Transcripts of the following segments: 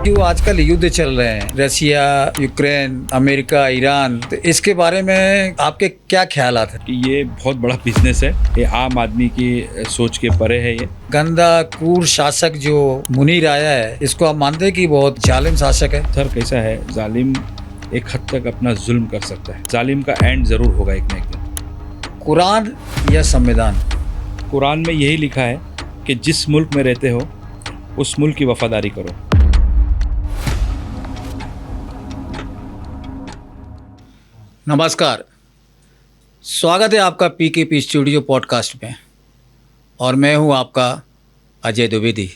क्यों आजकल युद्ध चल रहे हैं, रसिया, यूक्रेन, अमेरिका, ईरान, तो इसके बारे में आपके क्या ख्यालात हैं? कि ये बहुत बड़ा बिजनेस है, ये आम आदमी की सोच के परे है। ये गंदा क्रूर शासक जो मुनीर आया है, इसको आप मानते हैं कि बहुत जालिम शासक है? सर कैसा है, जालिम एक हद तक अपना जुल्म कर सकता है, जालिम का एंड जरूर होगा एक न एक दिन। कुरान या संविधान? कुरान में यही लिखा है कि जिस मुल्क में रहते हो उस मुल्क की वफादारी करो। नमस्कार, स्वागत है आपका पीकेपी स्टूडियो पॉडकास्ट में और मैं हूं आपका अजय द्विवेदी।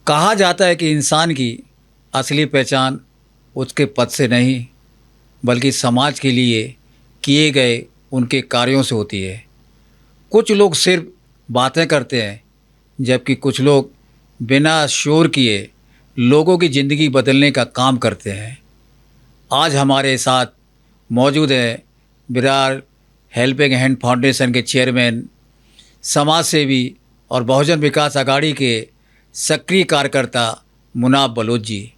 कहा जाता है कि इंसान की असली पहचान उसके पद से नहीं बल्कि समाज के लिए किए गए उनके कार्यों से होती है। कुछ लोग सिर्फ बातें करते हैं जबकि कुछ लोग बिना शोर किए लोगों की ज़िंदगी बदलने का काम करते हैं। आज हमारे साथ मौजूद हैं विरार हेल्पिंग हैंड फाउंडेशन के चेयरमैन, समाज सेवी और बहुजन विकास आघाड़ी के सक्रिय कार्यकर्ता मुनाब बलोच जी।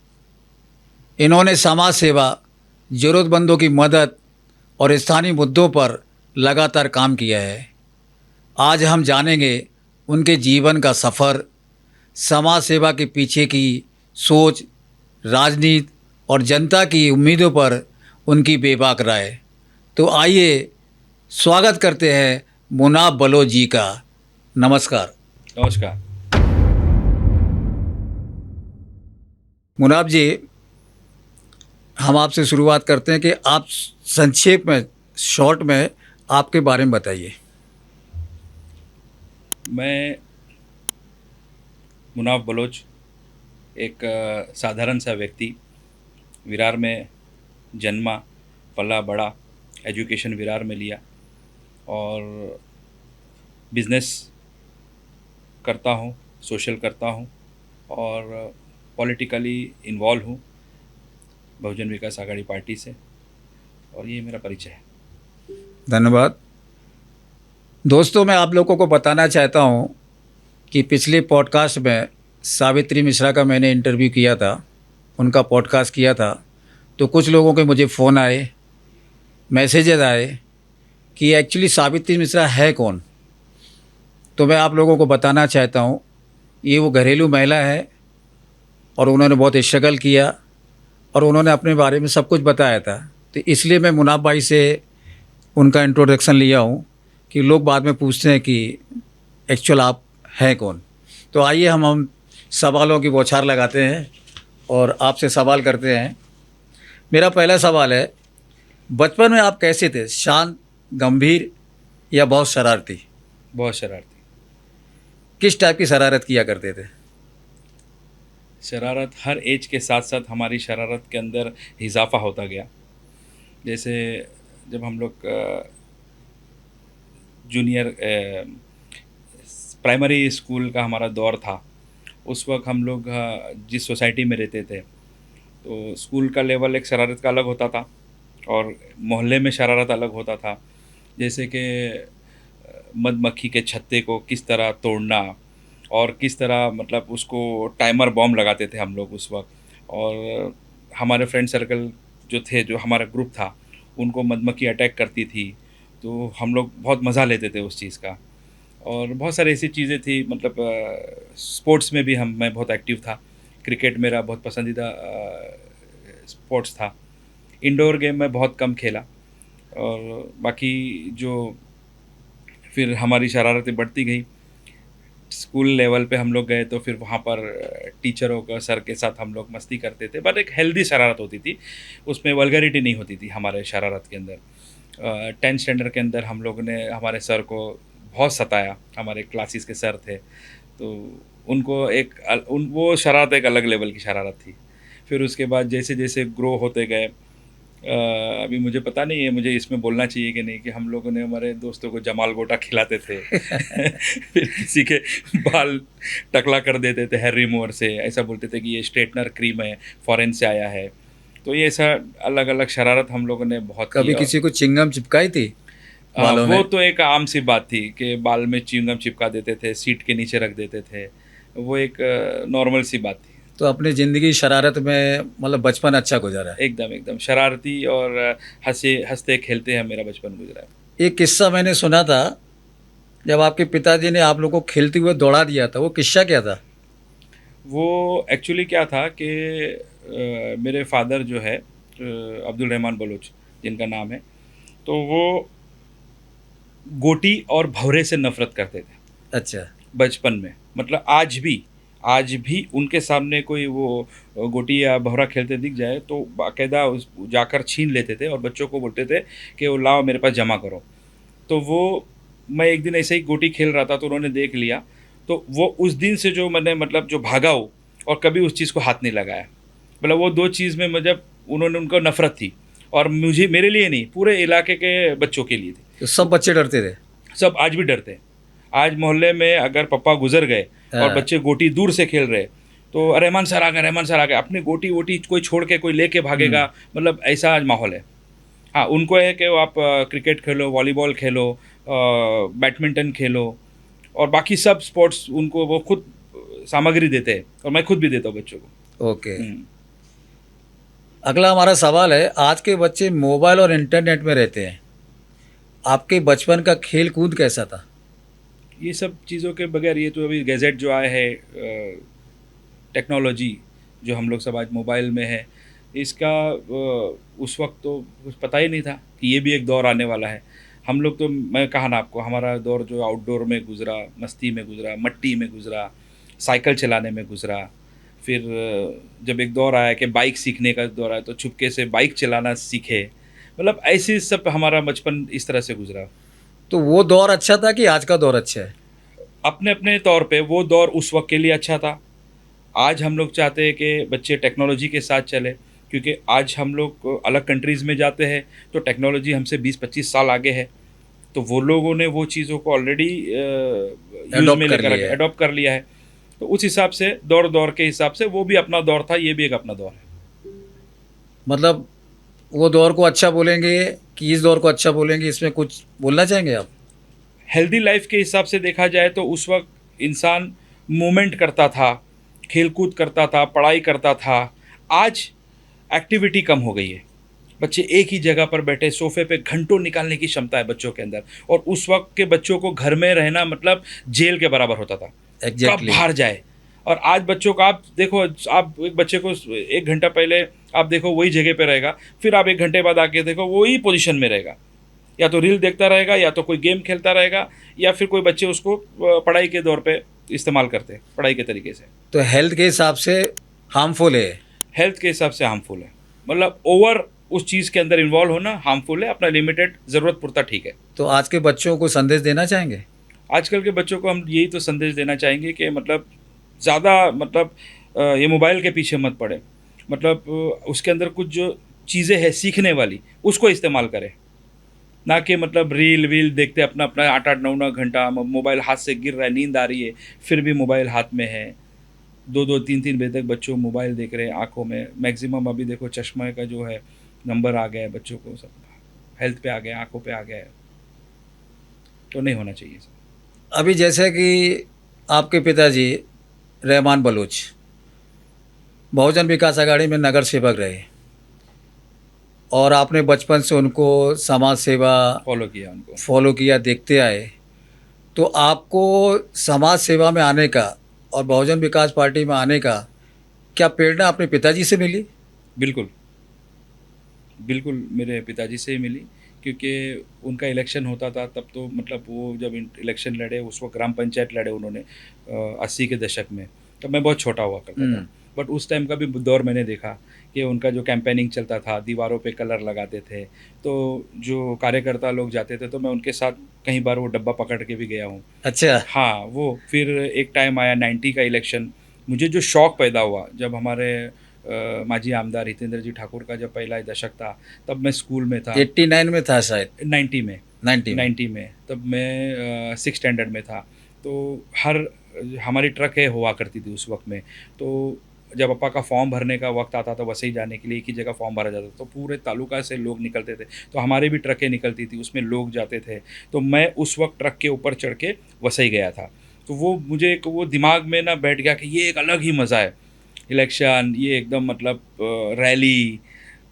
इन्होंने समाज सेवा, ज़रूरतमंदों की मदद और स्थानीय मुद्दों पर लगातार काम किया है। आज हम जानेंगे उनके जीवन का सफ़र, समाज सेवा के पीछे की सोच, राजनीति और जनता की उम्मीदों पर उनकी बेबाक राय। तो आइए स्वागत करते हैं मुनाब बलोच जी का। नमस्कार। नमस्कार। मुनाब जी, हम आपसे शुरुआत करते हैं कि आप संक्षेप में, शॉर्ट में आपके बारे में बताइए। मैं मुनाब बलोच एक साधारण सा व्यक्ति, विरार में जन्मा, पला बड़ा, एजुकेशन विरार में लिया और बिज़नेस करता हूँ, सोशल करता हूँ और पॉलिटिकली इन्वॉल्व हूँ बहुजन विकास आघाड़ी पार्टी से, और ये मेरा परिचय है। धन्यवाद। दोस्तों, मैं आप लोगों को बताना चाहता हूँ कि पिछले पॉडकास्ट में सावित्री मिश्रा का मैंने इंटरव्यू किया था, उनका पॉडकास्ट किया था, तो कुछ लोगों के मुझे फ़ोन आए, मैसेजेस आए कि एक्चुअली सावित्री मिश्रा है कौन। तो मैं आप लोगों को बताना चाहता हूँ, ये वो घरेलू महिला है और उन्होंने बहुत स्ट्रगल किया और उन्होंने अपने बारे में सब कुछ बताया था। तो इसलिए मैं मुनाब भाई से उनका इंट्रोडक्शन लिया हूँ कि लोग बाद में पूछते हैं कि एक्चुअल आप हैं कौन। तो आइए हम सवालों की बौछार लगाते हैं और आपसे सवाल करते हैं। मेरा पहला सवाल है, बचपन में आप कैसे थे? शांत, गंभीर या बहुत शरारती? बहुत शरारती। किस टाइप की शरारत किया करते थे? शरारत हर एज के साथ साथ हमारी शरारत के अंदर इजाफा होता गया। जैसे जब हम लोग जूनियर प्राइमरी स्कूल का हमारा दौर था, उस वक्त हम लोग जिस सोसाइटी में रहते थे, तो स्कूल का लेवल एक शरारत का अलग होता था और मोहल्ले में शरारत अलग होता था। जैसे कि मधुमक्खी के छत्ते को किस तरह तोड़ना और किस तरह, मतलब उसको टाइमर बॉम्ब लगाते थे हम लोग उस वक्त। और हमारे फ्रेंड सर्कल जो थे, जो हमारा ग्रुप था, उनको मधुमक्खी अटैक करती थी, तो हम लोग बहुत मज़ा लेते थे उस चीज़ का। और बहुत सारी ऐसी चीज़ें थी, मतलब स्पोर्ट्स में भी मैं बहुत एक्टिव था। क्रिकेट मेरा बहुत पसंदीदा स्पोर्ट्स था। इंडोर गेम में बहुत कम खेला। और बाकी जो फिर हमारी शरारतें बढ़ती गई, स्कूल लेवल पे हम लोग गए तो फिर वहाँ पर टीचरों का, सर के साथ हम लोग मस्ती करते थे, बट एक हेल्दी शरारत होती थी, उसमें वल्गैरिटी नहीं होती थी हमारे शरारत के अंदर। 10th स्टैंडर्ड के अंदर हम लोगों ने हमारे सर को बहुत सताया। हमारे क्लासेस के सर थे, तो उनको वो शरारत एक अलग लेवल की शरारत थी। फिर उसके बाद जैसे जैसे ग्रो होते गए, अभी मुझे पता नहीं है, मुझे इसमें बोलना चाहिए कि नहीं, कि हम लोगों ने हमारे दोस्तों को जमाल गोटा खिलाते थे फिर किसी के बाल टकला कर देते थे हेयर रिमूवर से, ऐसा बोलते थे कि ये स्ट्रेटनर क्रीम है, फॉरेन से आया है। तो ये ऐसा अलग अलग शरारत हम लोगों ने बहुत की। कभी किसी को चिंगम चिपकाई थी? बालों वो में? तो एक आम सी बात थी कि बाल में च्युइंगम चिपका देते थे, सीट के नीचे रख देते थे। वो एक नॉर्मल सी बात थी। तो अपनी ज़िंदगी शरारत में मतलब बचपन अच्छा गुज़रा है। एकदम, एकदम शरारती और हँसे हँसते-खेलते हैं मेरा बचपन गुज़रा है। एक किस्सा मैंने सुना था, जब आपके पिताजी ने आप लोगों को खेलते हुए दौड़ा दिया था, वो किस्सा क्या था? वो एक्चुअली क्या था कि मेरे फ़ादर जो है अब्दुल रहमान बलोच जिनका नाम है, तो वो गोटी और भँवरे से नफ़रत करते थे। अच्छा। बचपन में मतलब आज भी उनके सामने कोई वो गोटी या भँवरा खेलते दिख जाए तो बाकायदा उस जाकर छीन लेते थे और बच्चों को बोलते थे कि वो लाओ मेरे पास जमा करो। तो वो मैं एक दिन ऐसे ही गोटी खेल रहा था तो उन्होंने देख लिया, तो वो उस दिन से जो मैंने मतलब जो भागा हूँ और कभी उस चीज़ को हाथ नहीं लगाया। मतलब वो 2 चीज़ में मतलब उन्होंने उनको नफ़रत थी और मुझे मेरे लिए नहीं, पूरे इलाके के बच्चों के लिए थी। तो सब बच्चे डरते थे? सब आज भी डरते हैं। आज मोहल्ले में अगर पापा गुज़र गए और हाँ। बच्चे गोटी दूर से खेल रहे, तो रहमान सर आ गए, रहमान सर आ गए। अपनी गोटी-वोटी कोई छोड़ के कोई लेके भागेगा, हुँ। मतलब ऐसा आज माहौल है। हाँ, उनको है कि वो आप क्रिकेट खेलो, वॉलीबॉल खेलो, बैडमिंटन खेलो और बाकी सब स्पोर्ट्स उनको वो खुद सामग्री देते हैं और मैं खुद भी देता हूँ बच्चों को। ओके। हुँ। अगला हमारा सवाल है, आज के बच्चे मोबाइल और इंटरनेट में रहते हैं। आपके बचपन का खेल-कूद कैसा था? ये सब चीज़ों के बगैर ये तो अभी गैजेट जो आए हैं टेक्नोलॉजी जो हम लोग सब आज मोबाइल में है, इसका उस वक्त तो कुछ पता ही नहीं था कि ये भी एक दौर आने वाला है। हम लोग तो मैं कहा ना आपको हमारा दौर जो आउटडोर में गुज़रा, मस्ती में गुज़रा, मट्टी में गुज़रा, साइकिल चलाने में गुज़रा। फिर जब एक दौर आया कि बाइक सीखने का दौर आया तो चुपके से बाइक चलाना सीखे। मतलब ऐसे सब हमारा बचपन इस तरह से गुज़रा। तो वो दौर अच्छा था कि आज का दौर अच्छा है? अपने-अपने तौर पे वो दौर उस वक़्त के लिए अच्छा था। आज हम लोग चाहते हैं कि बच्चे टेक्नोलॉजी के साथ चलें, क्योंकि आज हम लोग अलग कंट्रीज़ में जाते हैं, तो टेक्नोलॉजी हमसे 20-25 साल आगे है। तो वो लोगों ने वो चीज़ों को ऑलरेडी यूज़ एडॉप्ट में कर लेकर लिए रखा है। एडॉप्ट कर लिया है। तो उस हिसाब से दौर-दौर के हिसाब से वो भी अपना दौर था, ये भी एक अपना दौर है। मतलब वो दौर को अच्छा बोलेंगे कि इस दौर को अच्छा बोलेंगे, इसमें कुछ बोलना चाहेंगे आप? हेल्दी लाइफ के हिसाब से देखा जाए तो उस वक्त इंसान मूवमेंट करता था, खेल-कूद करता था, पढ़ाई करता था। आज एक्टिविटी कम हो गई है। बच्चे एक ही जगह पर बैठे सोफ़े पे घंटों निकालने की क्षमता है बच्चों के अंदर और उस वक़्त के बच्चों को घर में रहना मतलब जेल के बराबर होता था। कब एग्ज़ैक्टली। बाहर जाए और आज बच्चों को आप देखो, आप एक बच्चे को 1 घंटा पहले आप देखो वही जगह पे रहेगा, फिर आप 1 घंटे बाद आके देखो वही पोज़ीशन में रहेगा। या तो रील देखता रहेगा या तो कोई गेम खेलता रहेगा या फिर कोई बच्चे उसको पढ़ाई के दौर पे इस्तेमाल करते हैं, पढ़ाई के तरीके से। तो हेल्थ के हिसाब से हार्मफुल है। हेल्थ के हिसाब से हार्मफुल है। मतलब ओवर उस चीज़ के अंदर इन्वॉल्व होना हार्मफुल है, अपना लिमिटेड ज़रूरत पुरता ठीक है। तो आज के बच्चों को संदेश देना चाहेंगे? आजकल के बच्चों को हम यही तो संदेश देना चाहेंगे कि मतलब ज़्यादा मतलब ये मोबाइल के पीछे मत पड़े। मतलब उसके अंदर कुछ जो चीज़ें हैं सीखने वाली, उसको इस्तेमाल करें। ना कि मतलब रील-वील देखते अपना-अपना 8-8, 9-9 घंटा मोबाइल हाथ से गिर रहा है, नींद आ रही है, फिर भी मोबाइल हाथ में है। 2-2, 3-3 बजे तक बच्चों मोबाइल देख रहे हैं आँखों में। मैक्सिमम अभी देखो चश्मे का जो है नंबर आ गया है बच्चों को, सब हेल्थ पे आ गया, आँखों पे आ गया है। तो नहीं होना चाहिए सब। अभी जैसे कि आपके पिताजी रहमान बलूच बहुजन विकास अघाड़ी में नगर सेवक रहे और आपने बचपन से उनको समाज सेवा फॉलो किया उनको। फॉलो किया, देखते आए। तो आपको समाज सेवा में आने का और बहुजन विकास पार्टी में आने का क्या प्रेरणा अपने पिताजी से मिली? बिल्कुल, बिल्कुल मेरे पिताजी से ही मिली, क्योंकि उनका इलेक्शन होता था तब तो मतलब वो जब इलेक्शन लड़े उस वक्त ग्राम पंचायत लड़े उन्होंने 80 के दशक में, तब मैं बहुत छोटा हुआ करता था। हुँ। बट उस टाइम का भी दौर मैंने देखा कि उनका जो कैंपेनिंग चलता था, दीवारों पे कलर लगाते थे, तो जो कार्यकर्ता लोग जाते थे तो मैं उनके साथ कई बार वो डब्बा पकड़ के भी गया हूँ। अच्छा। हाँ, वो फिर एक टाइम आया 90 का इलेक्शन, मुझे जो शौक पैदा हुआ जब हमारे माजी आमदार हितेंद्र जी ठाकुर का जब पहला दशक था, तब मैं स्कूल में था। 89 में था शायद। 90 में 90 में। 90 में तब मैं 6th स्टैंडर्ड में था। तो हर हमारी ट्रक है हुआ करती थी उस वक़्त में, तो जब अप्पा का फॉर्म भरने का वक्त आता था वसई जाने के लिए, एक ही जगह फॉर्म भरा जाता था, तो पूरे तालुका से लोग निकलते थे, तो हमारी भी ट्रकें निकलती थी, उसमें लोग जाते थे। तो मैं उस वक्त ट्रक के ऊपर चढ़ के वसई गया था। तो वो मुझे एक वो दिमाग में ना बैठ गया कि ये एक अलग ही मज़ा है, इलेक्शन, ये एकदम मतलब रैली,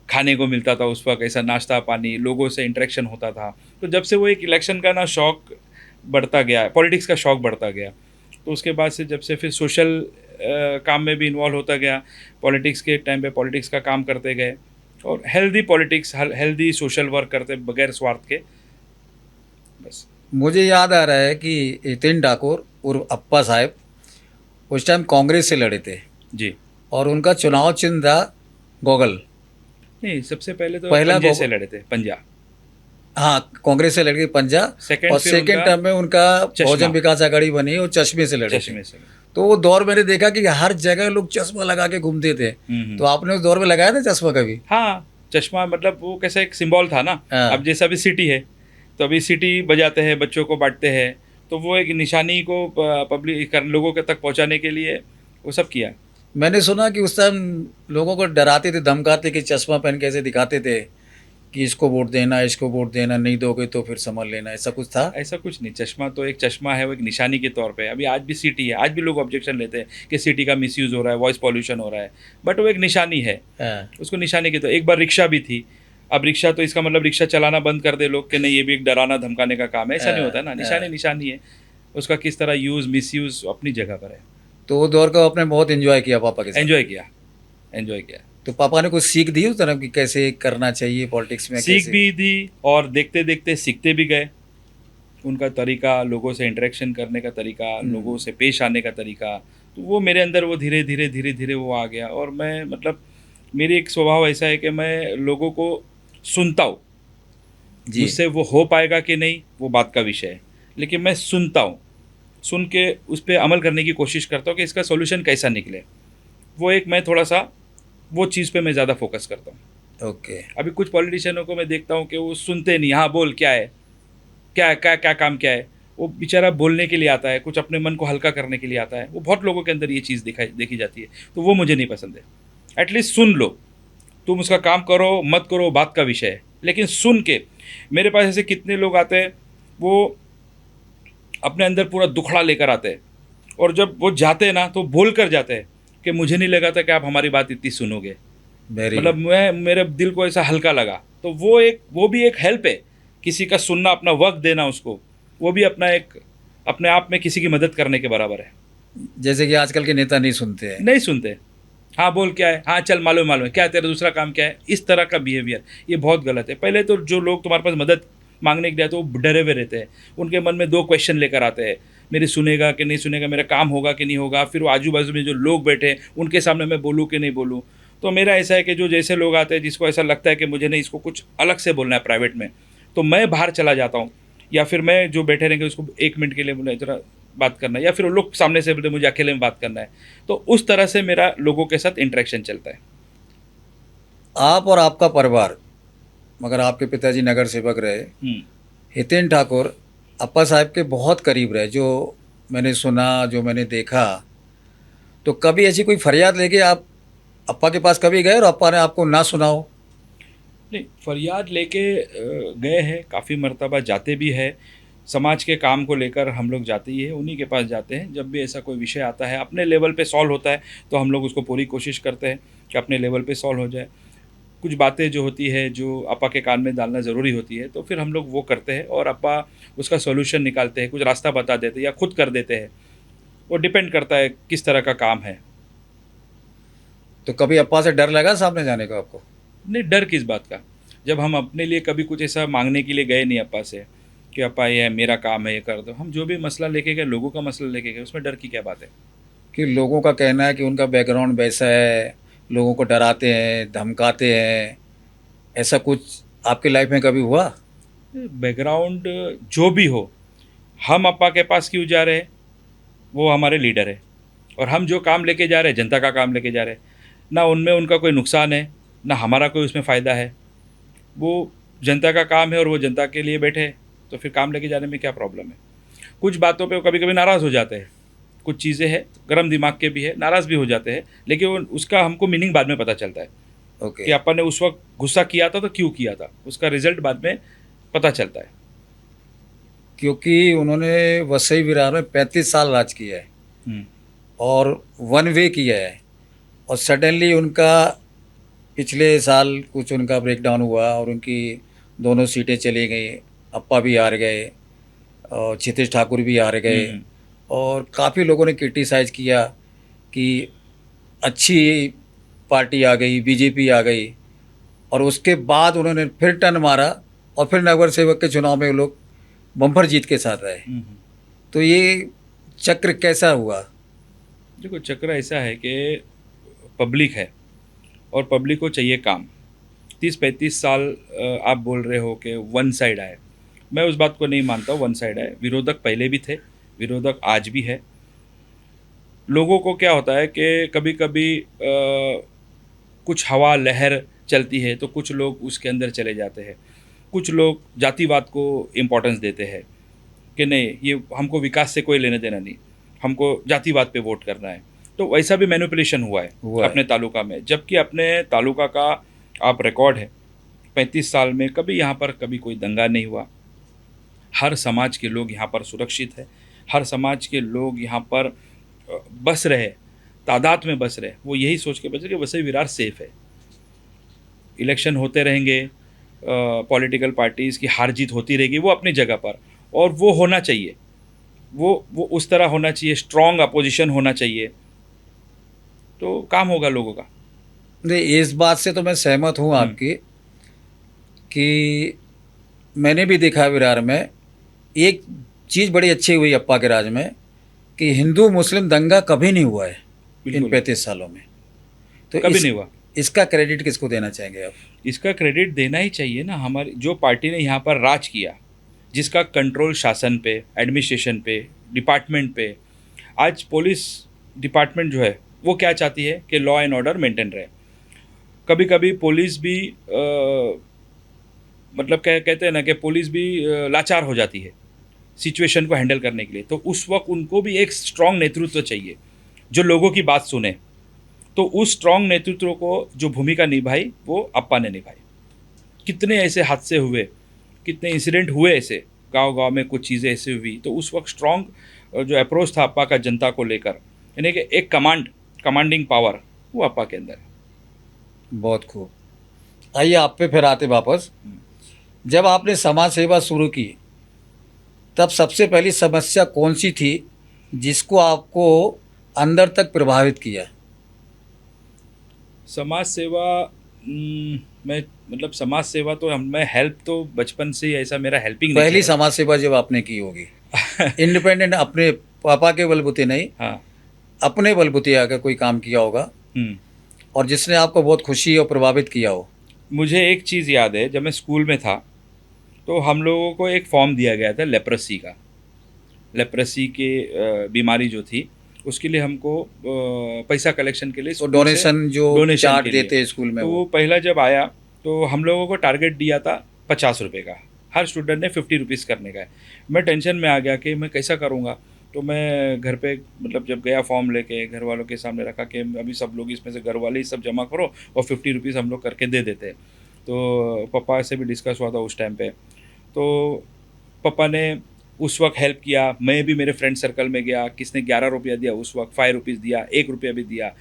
खाने को मिलता था उस वक्त, ऐसा नाश्ता पानी, लोगों से इंटरेक्शन होता था। तो जब से वो एक इलेक्शन का ना शौक़ बढ़ता गया, पॉलिटिक्स का शौक़ बढ़ता गया, तो उसके बाद से जब से फिर सोशल काम में भी इन्वॉल्व होता गया, पॉलिटिक्स के टाइम पे पॉलिटिक्स का काम करते गए, और healthy politics, healthy social work करते बगैर स्वार्थ के, बस। मुझे याद आ रहा है कि यतीन ठाकुर उर्फ अप्पा साहब उस टाइम कांग्रेस से लड़े थे जी। और उनका चुनाव चिन्ह था गॉगल। नहीं, सबसे पहले तो पहला पंजे गॉगल, से लड़े थे, पंजा। हाँ, कांग्रेस से लड़के पंजा। सेकंड और फिर सेकंड उनका टर्म में उनका चश्मा। बहुजन विकास आघाड़ी बनी और चश्मे से लड़े थे। चश्मे से। तो वो दौर मैंने देखा कि हर जगह लोग चश्मा लगा के घूमते थे। तो आपने उस दौर में लगाया था चश्मा कभी? हाँ, चश्मा मतलब वो कैसा एक सिंबल था ना। हाँ। अब जैसा अभी सिटी है, तो अभी सिटी बजाते हैं, बच्चों को बांटते हैं, तो वो एक निशानी को पब्लिक लोगों के तक पहुंचाने के लिए वो सब किया। मैंने सुना कि उस टाइम लोगों को डराते थे, धमकाते कि चश्मा पहन के ऐसे दिखाते थे कि इसको वोट देना, इसको वोट देना, नहीं दोगे तो फिर समझ लेना, ऐसा कुछ था? ऐसा कुछ नहीं, चश्मा तो एक चश्मा है, वो एक निशानी के तौर पे है। अभी आज भी सिटी है, आज भी लोग ऑब्जेक्शन लेते हैं कि सिटी का मिसयूज़ हो रहा है, वॉइस पॉल्यूशन हो रहा है, बट वो एक निशानी है। हाँ। उसको निशानी के तो एक बार रिक्शा भी थी। अब रिक्शा तो इसका मतलब रिक्शा चलाना बंद कर दे लोग कि नहीं, ये भी एक डराना धमकाने का काम है, ऐसा नहीं होता है ना। निशानी निशानी है, उसका किस तरह यूज़ मिसयूज़ अपनी जगह पर है। तो वो दौर को आपने बहुत एंजॉय किया पापा के साथ? एंजॉय किया। तो पापा ने कुछ सीख दी उस तरह की, कैसे करना चाहिए पॉलिटिक्स में? सीख कैसे? भी दी और देखते देखते सीखते भी गए। उनका तरीका, लोगों से इंटरेक्शन करने का तरीका, लोगों से पेश आने का तरीका, तो वो मेरे अंदर वो धीरे धीरे वो आ गया। और मैं मतलब मेरी एक स्वभाव ऐसा है कि मैं लोगों को सुनता हूँ। जी। मुझसे वो हो पाएगा कि नहीं वो बात का विषय है, लेकिन मैं सुनता हूँ, सुन के उस पर अमल करने की कोशिश करता हूँ कि इसका सॉल्यूशन कैसा निकले। वो एक मैं थोड़ा सा वो चीज़ पे मैं ज़्यादा फोकस करता हूँ। ओके। अभी कुछ पॉलिटिशियनों को मैं देखता हूँ कि वो सुनते नहीं, हाँ बोल क्या है, क्या काम क्या है। वो बेचारा बोलने के लिए आता है, कुछ अपने मन को हल्का करने के लिए आता है। वो बहुत लोगों के अंदर ये चीज़ देखी जाती है, तो वो मुझे नहीं पसंद है। एटलीस्ट सुन लो, तुम उसका काम करो मत करो बात का विषय है, लेकिन सुन के। मेरे पास ऐसे कितने लोग आते हैं, वो अपने अंदर पूरा दुखड़ा लेकर आते हैं, और जब वो जाते हैं ना तो बोल कर जाते हैं कि मुझे नहीं लगा था कि आप हमारी बात इतनी सुनोगे। मतलब मेरे दिल को ऐसा हल्का लगा। तो वो भी एक हेल्प है, किसी का सुनना, अपना वक्त देना उसको, वो भी अपने आप में किसी की मदद करने के बराबर है। जैसे कि आजकल के नेता नहीं सुनते हैं। नहीं सुनते, हाँ बोल क्या है, हाँ चल मालूम है क्या है, तेरा दूसरा काम क्या है, इस तरह का बिहेवियर ये बहुत गलत है। पहले तो जो लोग तुम्हारे पास मदद मांगने के लिए आते हैं वो डरे हुए रहते हैं, उनके मन में 2 क्वेश्चन लेकर आते हैं, मेरी सुनेगा कि नहीं सुनेगा, मेरा काम होगा कि नहीं होगा, फिर वो आजू बाजू में जो लोग बैठे हैं उनके सामने मैं बोलूँ कि नहीं बोलूँ। तो मेरा ऐसा है कि जो जैसे लोग आते हैं जिसको ऐसा लगता है कि मुझे नहीं इसको कुछ अलग से बोलना है प्राइवेट में, तो मैं बाहर चला जाता हूँ, या फिर मैं जो बैठे रहेंगे उसको 1 मिनट के लिए बोला जरा बात करना है, या फिर वो लोग सामने से बोलते मुझे अकेले में बात करना है। तो उस तरह से मेरा लोगों के साथ इंटरेक्शन चलता है। आप और आपका परिवार, मगर आपके पिताजी नगर सेवक रहे, हितेन ठाकुर अप्पा साहब के बहुत करीब रहे, जो मैंने सुना, जो मैंने देखा। तो कभी ऐसी कोई फरियाद लेके आप अप्पा के पास कभी गए और अप्पा ने आपको ना सुना हो? नहीं, फरियाद लेके गए हैं, काफ़ी मर्तबा जाते भी है। समाज के काम को लेकर हम लोग जाते ही हैं, उन्हीं के पास जाते हैं। जब भी ऐसा कोई विषय आता है अपने लेवल पे सॉल्व होता है, तो हम लोग उसको पूरी कोशिश करते हैं कि अपने लेवल पे सॉल्व हो जाए। कुछ बातें जो होती है जो अप्पा के कान में डालना ज़रूरी होती है, तो फिर हम लोग वो करते हैं और अप्पा उसका सॉल्यूशन निकालते हैं, कुछ रास्ता बता देते हैं या खुद कर देते हैं। वो डिपेंड करता है किस तरह का काम है। तो कभी अप्पा से डर लगा सामने जाने को आपको? नहीं, डर किस बात का, जब हम अपने लिए कभी कुछ ऐसा मांगने के लिए गए नहीं अप्पा से कि अप्पा ये मेरा काम है ये कर दो। हम जो भी मसला लेके गए, लोगों का मसला लेके गए, उसमें डर की क्या बात है। कि लोगों का कहना है कि उनका बैकग्राउंड वैसा है, लोगों को डराते हैं, धमकाते हैं, ऐसा कुछ आपकी लाइफ में कभी हुआ? बैकग्राउंड जो भी हो, हम अप्पा के पास क्यों जा रहे हैं, वो हमारे लीडर है, और हम जो काम लेके जा रहे हैं जनता का काम लेके जा रहे हैं। ना उनमें उनका कोई नुकसान है, ना हमारा कोई उसमें फ़ायदा है। वो जनता का काम है और वो जनता के लिए बैठे हैं, तो फिर काम लेके जाने में क्या प्रॉब्लम है। कुछ बातों पे वो कभी कभी नाराज़ हो जाते हैं, कुछ चीज़ें हैं गर्म दिमाग के भी है, नाराज़ भी हो जाते हैं, लेकिन उसका हमको मीनिंग बाद में पता चलता है ओके। कि अपन ने उस वक्त गुस्सा किया था तो क्यों किया था, उसका रिजल्ट बाद में पता चलता है। क्योंकि उन्होंने वसई विरार में 35 साल राज किया है हम्म, और वन वे किया है, और सडनली उनका पिछले साल कुछ उनका ब्रेकडाउन हुआ और उनकी दोनों सीटें चली गई, अप्पा भी हार गए और क्षितिज ठाकुर भी हार गए, हम्म, और काफ़ी लोगों ने क्रिटिसाइज़ किया कि अच्छी पार्टी आ गई, बीजेपी आ गई, और उसके बाद उन्होंने फिर टर्न मारा और फिर नगर सेवक के चुनाव में वो लोग बम्पर जीत के साथ आए। तो ये चक्र कैसा हुआ? देखो चक्र ऐसा है कि पब्लिक है और पब्लिक को चाहिए काम। 30-35 साल आप बोल रहे हो कि वन साइड आए, मैं उस बात को नहीं मानता हूँ वन साइड आए। विरोधक पहले भी थे, विरोधक आज भी है। लोगों को क्या होता है कि कभी कभी कुछ हवा लहर चलती है तो कुछ लोग उसके अंदर चले जाते हैं। कुछ लोग जातिवाद को इम्पोर्टेंस देते हैं कि नहीं, ये हमको विकास से कोई लेना देना नहीं, हमको जातिवाद पे वोट करना है। तो वैसा भी मैनिपुलेशन हुआ है अपने तालुका में, जबकि अपने तालुका का आप रिकॉर्ड है 35 साल में कभी यहाँ पर कभी कोई दंगा नहीं हुआ। हर समाज के लोग यहाँ पर सुरक्षित है, हर समाज के लोग यहाँ पर बस रहे, तादाद में बस रहे। वो यही सोच के बचे कि वसई विरार सेफ है। इलेक्शन होते रहेंगे, पॉलिटिकल पार्टीज़ की हार जीत होती रहेगी, वो अपनी जगह पर, और वो होना चाहिए, वो उस तरह होना चाहिए, स्ट्रॉन्ग अपोजिशन होना चाहिए, तो काम होगा लोगों का। नहीं, इस बात से तो मैं सहमत हूँ आपकी कि मैंने भी देखा विरार में एक चीज़ बड़ी अच्छी हुई अप्पा के राज में कि हिंदू मुस्लिम दंगा कभी नहीं हुआ है इन बिल्कुल 35 सालों में। तो कभी नहीं हुआ। इसका क्रेडिट किसको देना चाहेंगे आप? इसका क्रेडिट देना ही चाहिए ना, हमारी जो पार्टी ने यहाँ पर राज किया, जिसका कंट्रोल शासन पे, एडमिनिस्ट्रेशन पे, डिपार्टमेंट पे। आज पुलिस डिपार्टमेंट जो है वो क्या चाहती है कि लॉ एंड ऑर्डर मेंटेन रहे। कभी कभी पुलिस भी मतलब कहते हैं ना कि पुलिस भी लाचार हो जाती है सिचुएशन को हैंडल करने के लिए। तो उस वक्त उनको भी एक स्ट्रॉन्ग नेतृत्व चाहिए जो लोगों की बात सुने। तो उस स्ट्रॉन्ग नेतृत्व को जो भूमिका निभाई वो अप्पा ने निभाई। कितने ऐसे हादसे हुए, कितने इंसिडेंट हुए ऐसे, गांव-गांव में कुछ चीज़ें ऐसे हुई। तो उस वक्त स्ट्रॉन्ग जो अप्रोच था अप्पा का जनता को लेकर, यानी कि एक कमांडिंग पावर वो अप्पा के अंदर है। बहुत खूब। आइए आप पे फिर आते वापस। जब आपने समाज सेवा शुरू की तब सबसे पहली समस्या कौन सी थी जिसको आपको अंदर तक प्रभावित किया? समाज सेवा मैं मतलब समाज सेवा तो मैं हेल्प तो बचपन से ही ऐसा मेरा हेल्पिंग पहली समाज सेवा जब आपने की होगी इंडिपेंडेंट, अपने पापा के बलबूते नहीं, हाँ, अपने बलबूते आकर कोई काम किया होगा और जिसने आपको बहुत खुशी और प्रभावित किया हो? मुझे एक चीज़ याद है, जब मैं स्कूल में था तो हम लोगों को एक फॉर्म दिया गया था लेप्रेसी का। लेप्रेसी के बीमारी जो थी उसके लिए हमको पैसा कलेक्शन के लिए तो डोनेशन जो चार्ट देते हैं स्कूल में, तो वो पहला जब आया तो हम लोगों को टारगेट दिया था 50 रुपये का, हर स्टूडेंट ने 50 रुपीज़ करने का है। मैं टेंशन में आ गया कि मैं कैसा करूँगा। तो मैं घर पे मतलब जब गया फॉर्म लेके घर वालों के सामने रखा कि अभी सब लोग इसमें से घर वाले ही सब जमा करो और 50 रुपीज़ हम लोग करके दे देते हैं। तो पापा से भी डिस्कस हुआ था उस टाइम पे। तो पापा ने उस वक्त हेल्प किया। मैं भी मेरे फ्रेंड सर्कल में गया, किसने 11 रुपया दिया, उस वक्त 5 रुपीज़ दिया, 1 रुपया भी दिया।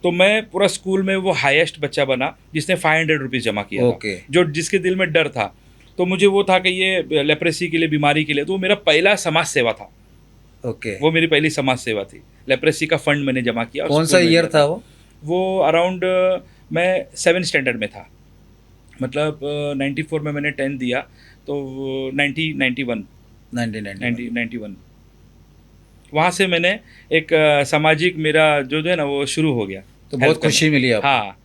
तो मैं पूरा स्कूल में वो हाईएस्ट बच्चा बना जिसने 500 रुपीज़ जमा किया था, जो जिसके दिल में डर था। तो मुझे वो था कि ये लेप्रेसी के लिए, बीमारी के लिए, तो वो मेरा पहला समाज सेवा था। वो मेरी पहली समाज सेवा थी। लेप्रेसी का फंड मैंने जमा किया। कौन सा ईयर था वो? वो अराउंड मैं 7th स्टैंडर्ड में था, मतलब 94 में मैंने 10th दिया, तो 1991 वहाँ से मैंने एक सामाजिक मेरा जो है ना वो शुरू हो गया। तो बहुत खुशी मिली आपको? हाँ,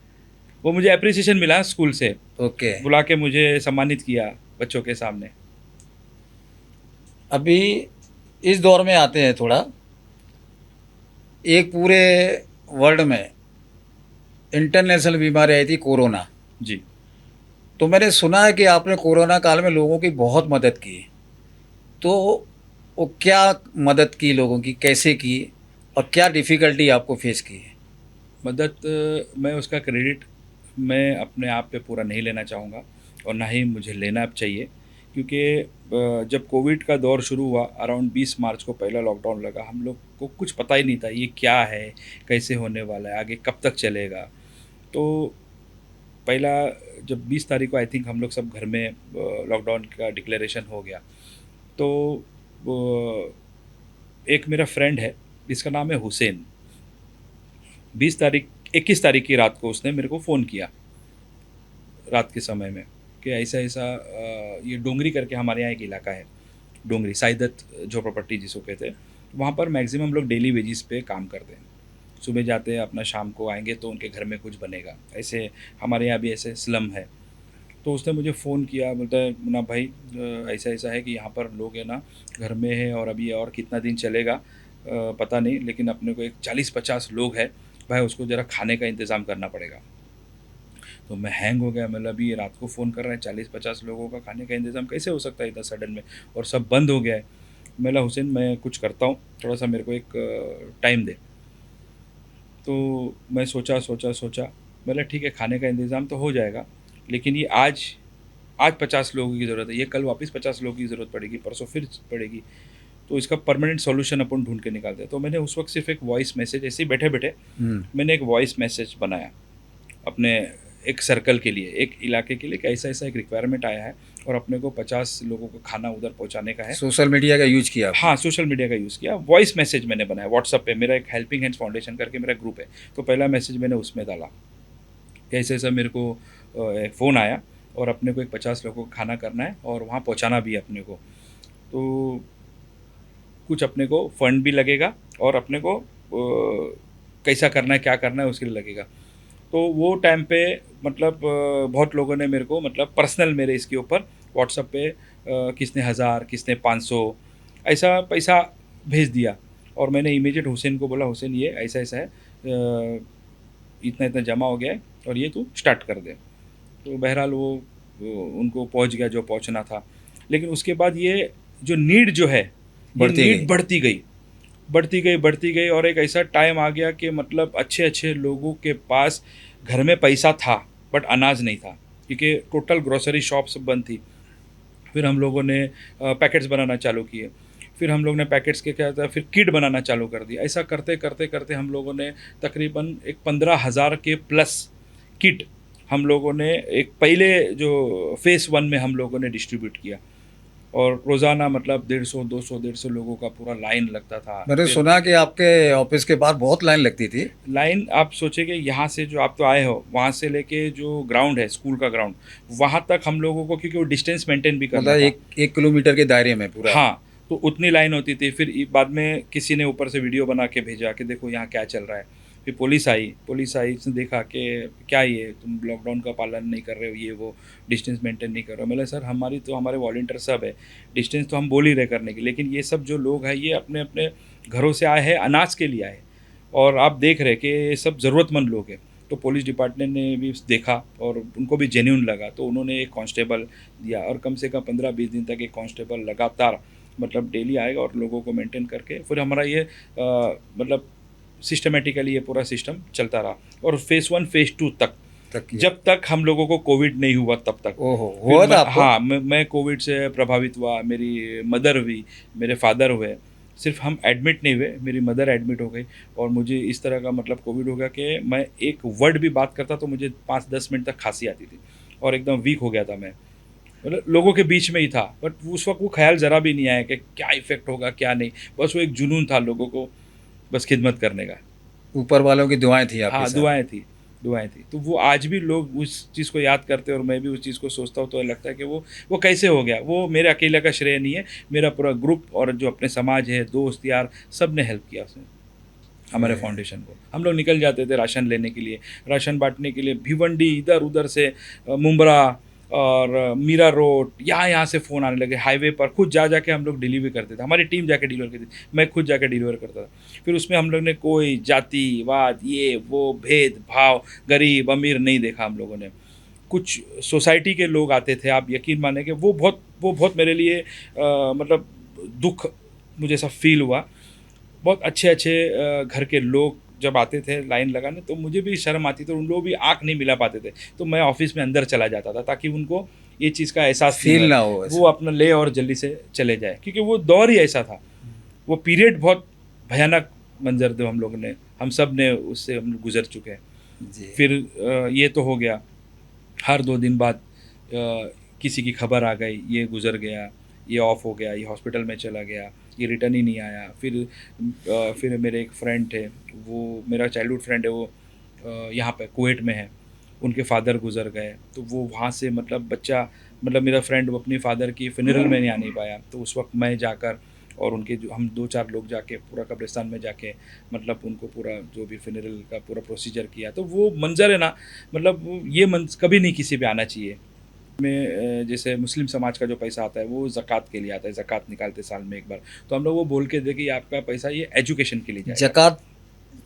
वो मुझे अप्रिसिएशन मिला स्कूल से। बुला के मुझे सम्मानित किया बच्चों के सामने। अभी इस दौर में आते हैं थोड़ा, एक पूरे वर्ल्ड में इंटरनेशनल बीमारी आई थी कोरोना जी। तो मैंने सुना है कि आपने कोरोना काल में लोगों की बहुत मदद की। तो वो क्या मदद की लोगों की, कैसे की, और क्या डिफ़िकल्टी आपको फेस की है? मदद मैं उसका क्रेडिट मैं अपने आप पे पूरा नहीं लेना चाहूँगा और ना ही मुझे लेना अब चाहिए, क्योंकि जब कोविड का दौर शुरू हुआ अराउंड 20 मार्च को पहला लॉकडाउन लगा, हम लोग को कुछ पता ही नहीं था ये क्या है, कैसे होने वाला है, आगे कब तक चलेगा। तो पहला जब 20 तारीख को आई थिंक हम लोग सब घर में लॉकडाउन का डिक्लेरेशन हो गया, तो एक मेरा फ्रेंड है जिसका नाम है हुसैन। 21 तारीख की रात को उसने मेरे को फ़ोन किया रात के समय में कि ऐसा ऐसा ये डोंगरी करके हमारे यहाँ एक इलाका है, डोंगरी साइदत जो प्रॉपर्टी जिसको कहते हैं, वहाँ पर मैक्सिमम लोग डेली वेजिस पे काम करते हैं। सुबह जाते हैं अपना शाम को आएंगे तो उनके घर में कुछ बनेगा, ऐसे हमारे यहाँ भी ऐसे स्लम है। तो उसने मुझे फ़ोन किया, बोलता है मुन्ना भाई ऐसा ऐसा है कि यहाँ पर लोग है ना घर में है और अभी और कितना दिन चलेगा पता नहीं, लेकिन अपने को एक 40-50 लोग है भाई, उसको ज़रा खाने का इंतज़ाम करना पड़ेगा। तो मैं हैंग हो गया, मतलब अभी ये रात को फ़ोन कर रहे हैं 40-50 लोगों का खाने का इंतज़ाम कैसे हो सकता है इतना सडन में, और सब बंद हो गया है। मैं बोला हुसैन मैं कुछ करता हूँ, थोड़ा सा मेरे को एक टाइम दे। तो मैं सोचा सोचा सोचा, बोला ठीक है खाने का इंतज़ाम तो हो जाएगा, लेकिन ये आज आज 50 लोगों की ज़रूरत है, ये कल वापस 50 लोगों की ज़रूरत पड़ेगी, परसों फिर पड़ेगी, तो इसका परमानेंट सॉल्यूशन अपन ढूंढ के निकालते हैं। तो मैंने उस वक्त सिर्फ एक वॉइस मैसेज, ऐसे ही बैठे बैठे मैंने एक वॉइस मैसेज बनाया अपने एक सर्कल के लिए, एक इलाके के लिए, कि ऐसा ऐसा एक रिक्वायरमेंट आया है और अपने को 50 लोगों को खाना उधर पहुंचाने का है। सोशल मीडिया का यूज़ किया आपने? हाँ, सोशल मीडिया का यूज़ किया, वॉइस मैसेज मैंने बनाया व्हाट्सअप पे, मेरा एक हेल्पिंग हैंड्स फाउंडेशन करके मेरा ग्रुप है, तो पहला मैसेज मैंने उसमें डाला कि ऐसा ऐसा मेरे को एक फ़ोन आया और अपने को एक 50 लोगों को खाना करना है और वहाँ पहुँचाना भी है अपने को, तो कुछ अपने को फंड भी लगेगा और अपने को कैसा करना है क्या करना है उसके लिए लगेगा। तो वो टाइम पे मतलब बहुत लोगों ने मेरे को मतलब पर्सनल मेरे इसके ऊपर व्हाट्सएप पे किसने 1000 किसने 500 ऐसा पैसा भेज दिया, और मैंने इमीडिएट हुसैन को बोला हुसैन ये ऐसा ऐसा है इतना इतना जमा हो गया है और ये तू स्टार्ट कर दे। तो बहरहाल वो उनको पहुंच गया जो पहुंचना था, लेकिन उसके बाद ये जो नीड जो है ये बढ़ती गई। नीड बढ़ती गई बढ़ती गई बढ़ती गई, और एक ऐसा टाइम आ गया कि मतलब अच्छे अच्छे लोगों के पास घर में पैसा था बट अनाज नहीं था, क्योंकि टोटल ग्रोसरी शॉप सब बंद थी। फिर हम लोगों ने पैकेट्स बनाना चालू किए, फिर हम लोग ने पैकेट्स के क्या था फिर किट बनाना चालू कर दिया। ऐसा करते करते करते हम लोगों ने तकरीबन एक 15,000 के प्लस किट हम लोगों ने एक पहले जो फेस 1 में हम लोगों ने डिस्ट्रीब्यूट किया, और रोज़ाना मतलब 150 लोगों का पूरा लाइन लगता था। मैंने फिर सुना कि आपके ऑफिस के बाहर बहुत लाइन लगती थी। लाइन आप सोचे कि यहाँ से जो आप तो आए हो वहाँ से लेके जो ग्राउंड है स्कूल का ग्राउंड, वहाँ तक हम लोगों को, क्योंकि वो डिस्टेंस मेंटेन भी करना मतलब था। 1 किलोमीटर के दायरे में पूरा? हाँ, तो उतनी लाइन होती थी। फिर बाद में किसी ने ऊपर से वीडियो बना के भेजा कि देखो यहाँ क्या चल रहा है। फिर पुलिस आई, उसने देखा कि क्या ये तुम लॉकडाउन का पालन नहीं कर रहे हो, ये वो डिस्टेंस मेंटेन नहीं कर रहे हो। मतलब सर हमारी तो हमारे वॉलंटियर सब है, डिस्टेंस तो हम बोल ही रहे करने की, लेकिन ये सब जो लोग हैं ये अपने अपने घरों से आए हैं, अनाज के लिए आए, और आप देख रहे कि ये सब ज़रूरतमंद लोग हैं। तो पुलिस डिपार्टमेंट ने भी देखा और उनको भी जेन्यून लगा, तो उन्होंने एक कांस्टेबल दिया, और कम से कम 15-20 दिन तक एक कांस्टेबल लगातार मतलब डेली आएगा और लोगों को मेंटेन करके फिर हमारा ये मतलब सिस्टमेटिकली ये पूरा सिस्टम चलता रहा, और फेज़ 1 फेज़ 2 तक किया। जब तक हम लोगों को कोविड नहीं हुआ तब तक। ओहो, फिर हुआ था मैं आपको? हाँ मैं कोविड से प्रभावित हुआ, मेरी मदर हुई, मेरे फादर हुए। सिर्फ हम एडमिट नहीं हुए, मेरी मदर एडमिट हो गई, और मुझे इस तरह का मतलब कोविड हो गया कि मैं एक वर्ड भी बात करता तो मुझे 5-10 मिनट तक खांसी आती थी और एकदम वीक हो गया था मैं, मतलब लोगों के बीच में ही था। बट उस वक्त वो ख्याल ज़रा भी नहीं आया कि क्या इफ़ेक्ट होगा क्या नहीं, बस वो एक जुनून था लोगों को बस खिदमत करने का। ऊपर वालों की दुआएं थी आपके हाँ, साथ? दुआएँ थी। तो वो आज भी लोग उस चीज़ को याद करते हैं, और मैं भी उस चीज़ को सोचता हूँ तो लगता है कि वो कैसे हो गया। वो मेरे अकेले का श्रेय नहीं है, मेरा पूरा ग्रुप और जो अपने समाज है, दोस्त यार, सब ने हेल्प किया उसमें हमारे फाउंडेशन को। हम लोग निकल जाते थे राशन लेने के लिए, राशन बांटने के लिए, भिवंडी इधर उधर से मुंब्रा और मीरा रोड, यहाँ से फ़ोन आने लगे, हाईवे पर खुद जा के हम लोग डिलीवर करते थे, हमारी टीम जाके डिलीवर करती थी, मैं खुद जाके डिलीवर करता था। फिर उसमें हम लोग ने कोई जातिवाद ये वो भेदभाव गरीब अमीर नहीं देखा हम लोगों ने। कुछ सोसाइटी के लोग आते थे, आप यकीन माने कि वो बहुत मेरे लिए मतलब दुख मुझे ऐसा फील हुआ। बहुत अच्छे अच्छे घर के लोग जब आते थे लाइन लगाने, तो मुझे भी शर्म आती थी, उन लोग भी आँख नहीं मिला पाते थे, तो मैं ऑफिस में अंदर चला जाता था ताकि उनको ये चीज़ का एहसास नहीं फील हो, ना हो वो ऐसा। अपना ले और जल्दी से चले जाए, क्योंकि वो दौर ही ऐसा था, वो पीरियड बहुत भयानक मंजर थे, हम सब ने उससे हम गुजर चुके हैं। जी। फिर ये तो हो गया, हर 2 दिन बाद किसी की खबर आ गई, ये गुज़र गया, ये ऑफ हो गया, ये हॉस्पिटल में चला गया, ये रिटर्न ही नहीं आया। फिर मेरे एक फ्रेंड थे, वो मेरा चाइल्डहुड फ्रेंड है, वो यहाँ पे कुवैत में है, उनके फादर गुज़र गए, तो वो वहाँ से मतलब बच्चा, मतलब मेरा फ्रेंड वो अपनी फादर की फ्यूनरल में नहीं आ नहीं पाया, तो उस वक्त मैं जाकर और उनके जो हम 2-4 लोग जाके पूरा कब्रिस्तान में जाके मतलब उनको पूरा जो भी फ्यूनरल का पूरा प्रोसीजर किया, तो वो मंज़र है ना, मतलब ये कभी नहीं किसी पे आना चाहिए। में जैसे मुस्लिम समाज का जो पैसा आता है वो ज़कात के लिए आता है, ज़कात निकालते साल में एक बार, तो हम लोग वो बोल के दे कि ये आपका पैसा ये एजुकेशन के लिए जाएगा। ज़कात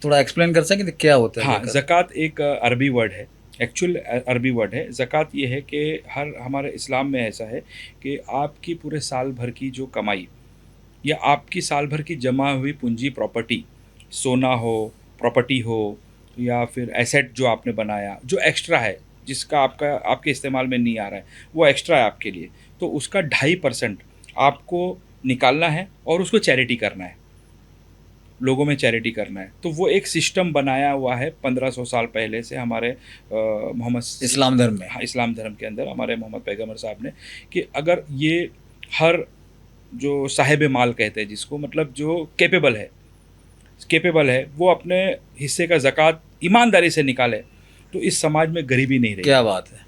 थोड़ा एक्सप्लेन कर सकें क्या होता है हाँ, ज़कात? ज़कात एक अरबी वर्ड है, एक्चुअल अरबी वर्ड है। ज़कात ये है कि हर हमारे इस्लाम में ऐसा है कि आपकी पूरे साल भर की जो कमाई या आपकी साल भर की जमा हुई पूंजी, प्रॉपर्टी, सोना हो, प्रॉपर्टी हो या फिर एसेट जो आपने बनाया, जो एक्स्ट्रा है, जिसका आपके इस्तेमाल में नहीं आ रहा है, वो एक्स्ट्रा है आपके लिए, तो उसका 2.5% आपको निकालना है और उसको चैरिटी करना है, लोगों में चैरिटी करना है। तो वो एक सिस्टम बनाया हुआ है 1500 साल पहले से हमारे मोहम्मद इस्लाम धर्म में। हाँ, इस्लाम धर्म के अंदर हमारे मोहम्मद पैगम्बर साहब ने, कि अगर ये हर जो साहिब माल कहते हैं जिसको, मतलब जो कैपेबल है वो अपने हिस्से का ज़कात ईमानदारी से निकाले, तो इस समाज में गरीबी नहीं क्या रहेगी। बात है!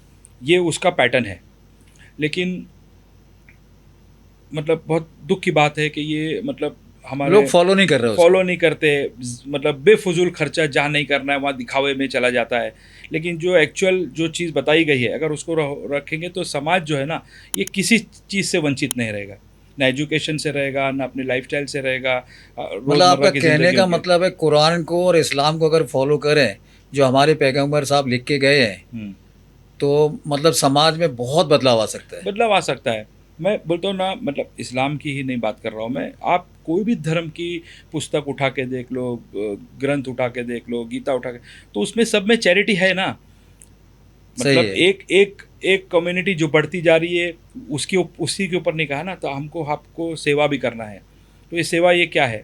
ये उसका पैटर्न है। लेकिन मतलब बहुत दुख की बात है कि ये मतलब हमारे लोग फॉलो नहीं कर रहे उसको। फॉलो नहीं करते, मतलब बेफजूल खर्चा जहाँ नहीं करना है वहाँ दिखावे में चला जाता है। लेकिन जो एक्चुअल जो चीज़ बताई गई है, अगर उसको रखेंगे तो समाज जो है ना, ये किसी चीज़ से वंचित नहीं रहेगा, ना एजुकेशन से रहेगा, ना अपनी लाइफस्टाइल से रहेगा, मतलब रोज़मर्रा आपका की कहने ज़िंदगियों का के। मतलब है कुरान को और इस्लाम को अगर फॉलो करें, जो हमारे पैगंबर साहब लिख के गए हैं, हम्म। तो मतलब समाज में बहुत बदलाव आ सकता है। बदलाव आ सकता है। मैं बोलता हूँ ना, मतलब इस्लाम की ही नहीं बात कर रहा हूँ मैं, आप कोई भी धर्म की पुस्तक उठा के देख लो, ग्रंथ उठा के देख लो, गीता उठा के, तो उसमें सब में चैरिटी है ना। सही मतलब है। एक एक एक कम्युनिटी जो बढ़ती जा रही है, उसी के ऊपर नहीं कहा ना, तो हमको आपको सेवा भी करना है। तो ये सेवा ये क्या है,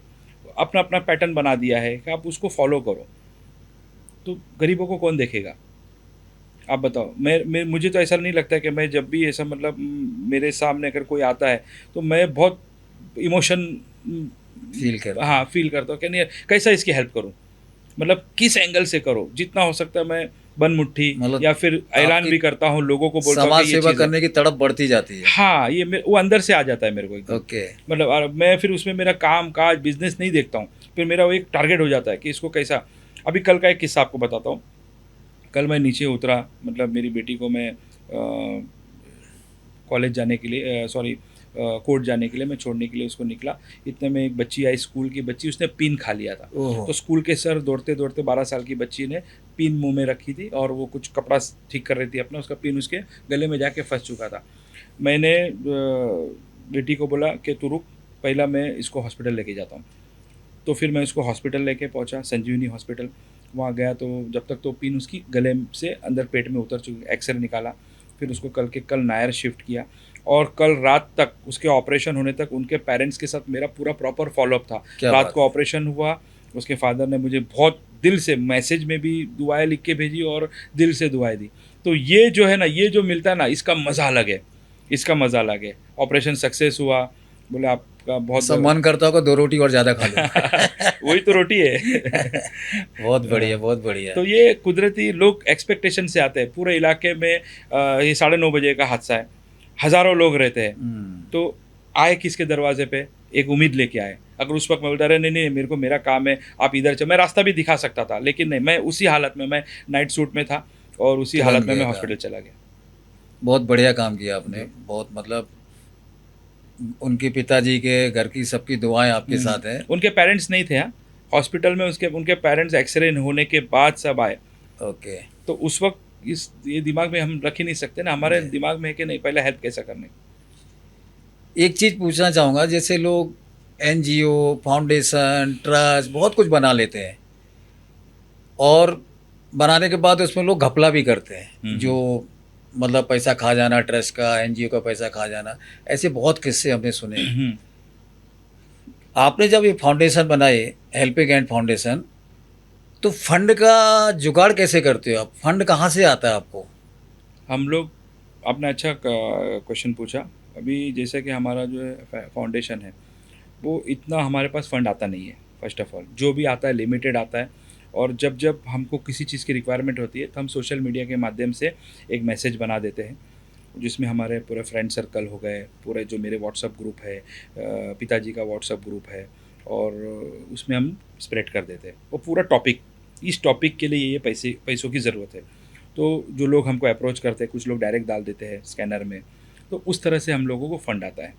अपना अपना पैटर्न बना दिया है कि आप उसको फॉलो करो, तो गरीबों को कौन देखेगा? आप बताओ। मुझे तो ऐसा नहीं लगता कि मैं जब भी ऐसा मतलब मेरे सामने अगर कोई आता है तो मैं बहुत इमोशन फील करते हाँ हैं। फील करता हूँ कि नहीं कैसा इसकी हेल्प करूँ, मतलब किस एंगल से करो, जितना हो सकता है मैं बन मुट्ठी, मतलब या फिर ऐलान आपकी भी करता हूँ, लोगों को बोलता हूँ कि समाज ये सेवा चीज़ है। करने की तड़प बढ़ती जाती है। हाँ, वो अंदर से आ जाता है मेरे को एकदम। ओके। मतलब मैं फिर उसमें मेरा काम काज बिजनेस नहीं देखता हूँ, फिर मेरा वो एक टारगेट हो जाता है कि इसको कैसा। अभी कल का एक किस्सा आपको बताता हूँ। कल मैं नीचे उतरा, मतलब मेरी बेटी को मैं कॉलेज जाने के लिए, सॉरी कोर्ट जाने के लिए मैं छोड़ने के लिए उसको निकला। इतने में एक बच्ची आई, स्कूल की बच्ची, उसने पिन खा लिया था। ओहो। तो स्कूल के सर दौड़ते दौड़ते 12 साल की बच्ची ने पिन मुंह में रखी थी और वो कुछ कपड़ा ठीक कर रही थी अपना, उसका पिन उसके गले में जाके फंस चुका था। मैंने बेटी को बोला कि तू रुक, पहला मैं इसको हॉस्पिटल लेके जाता हूँ। तो फिर मैं उसको हॉस्पिटल लेके पहुँचा, संजीवनी हॉस्पिटल। वहाँ गया तो जब तक तो पिन उसकी गले से अंदर पेट में उतर चुकी, एक्सरे निकाला। फिर उसको कल नायर शिफ्ट किया और कल रात तक, उसके ऑपरेशन होने तक उनके पेरेंट्स के साथ मेरा पूरा प्रॉपर फॉलोअप था। क्या रात बात को है! ऑपरेशन हुआ, उसके फादर ने मुझे बहुत दिल से मैसेज में भी दुआएं लिख के भेजी और दिल से दुआएं दी। तो ये जो है ना, ये जो मिलता है ना, इसका मज़ा अलग है, इसका मज़ा अलग है। ऑपरेशन सक्सेस हुआ, बोले आपका बहुत सब मन करता होगा 2 रोटी और ज़्यादा खा लूँ। वही तो रोटी है। बहुत बढ़िया, बहुत बढ़िया। तो ये कुदरती लोग एक्सपेक्टेशन से आते हैं। पूरे इलाके में ये 9:30 बजे का हादसा है, हज़ारों लोग रहते हैं, तो आए किसके दरवाजे पे, एक उम्मीद लेके आए। अगर उस वक्त मैं बोलता रहे नहीं नहीं मेरे को मेरा काम है, आप इधर चल, मैं रास्ता भी दिखा सकता था, लेकिन नहीं, मैं उसी हालत में, मैं नाइट सूट में था और उसी तुरंत हालत में गए मैं था। हॉस्पिटल चला गया। बहुत बढ़िया काम किया आपने। जी। बहुत मतलब उनके पिताजी के घर की सबकी दुआएं आपके साथ हैं। उनके पेरेंट्स नहीं थे, हाँ, हॉस्पिटल में उनके पेरेंट्स एक्सरे होने के बाद सब आए। ओके। तो उस वक्त ये दिमाग में हम रख ही नहीं सकते ना, हमारे दिमाग में है कि नहीं पहले हेल्प कैसा करने। एक चीज़ पूछना चाहूँगा, जैसे लोग एनजीओ, फाउंडेशन, ट्रस्ट बहुत कुछ बना लेते हैं और बनाने के बाद उसमें लोग घपला भी करते हैं, जो मतलब पैसा खा जाना, ट्रस्ट का, एनजीओ का पैसा खा जाना, ऐसे बहुत किस्से हमने सुने हैं। हम्म। आपने जब ये फाउंडेशन बनाए, हेल्पिंग हैंड फाउंडेशन, तो फंड का जुगाड़ कैसे करते हो आप? फंड कहाँ से आता है आपको? हम लोग, आपने अच्छा क्वेश्चन पूछा। अभी जैसे कि हमारा जो है फाउंडेशन है, वो इतना हमारे पास फंड आता नहीं है। फर्स्ट ऑफ ऑल जो भी आता है लिमिटेड आता है, और जब जब हमको किसी चीज़ की रिक्वायरमेंट होती है तो हम सोशल मीडिया के माध्यम से एक मैसेज बना देते हैं, जिसमें हमारे पूरे फ्रेंड सर्कल हो गए, पूरे जो मेरे व्हाट्सअप ग्रुप है, पिताजी का व्हाट्सअप ग्रुप है, और उसमें हम स्प्रेड कर देते हैं वो पूरा टॉपिक, इस टॉपिक के लिए ये पैसों की ज़रूरत है। तो जो लोग हमको अप्रोच करते हैं, कुछ लोग डायरेक्ट डाल देते हैं स्कैनर में, तो उस तरह से हम लोगों को फंड आता है।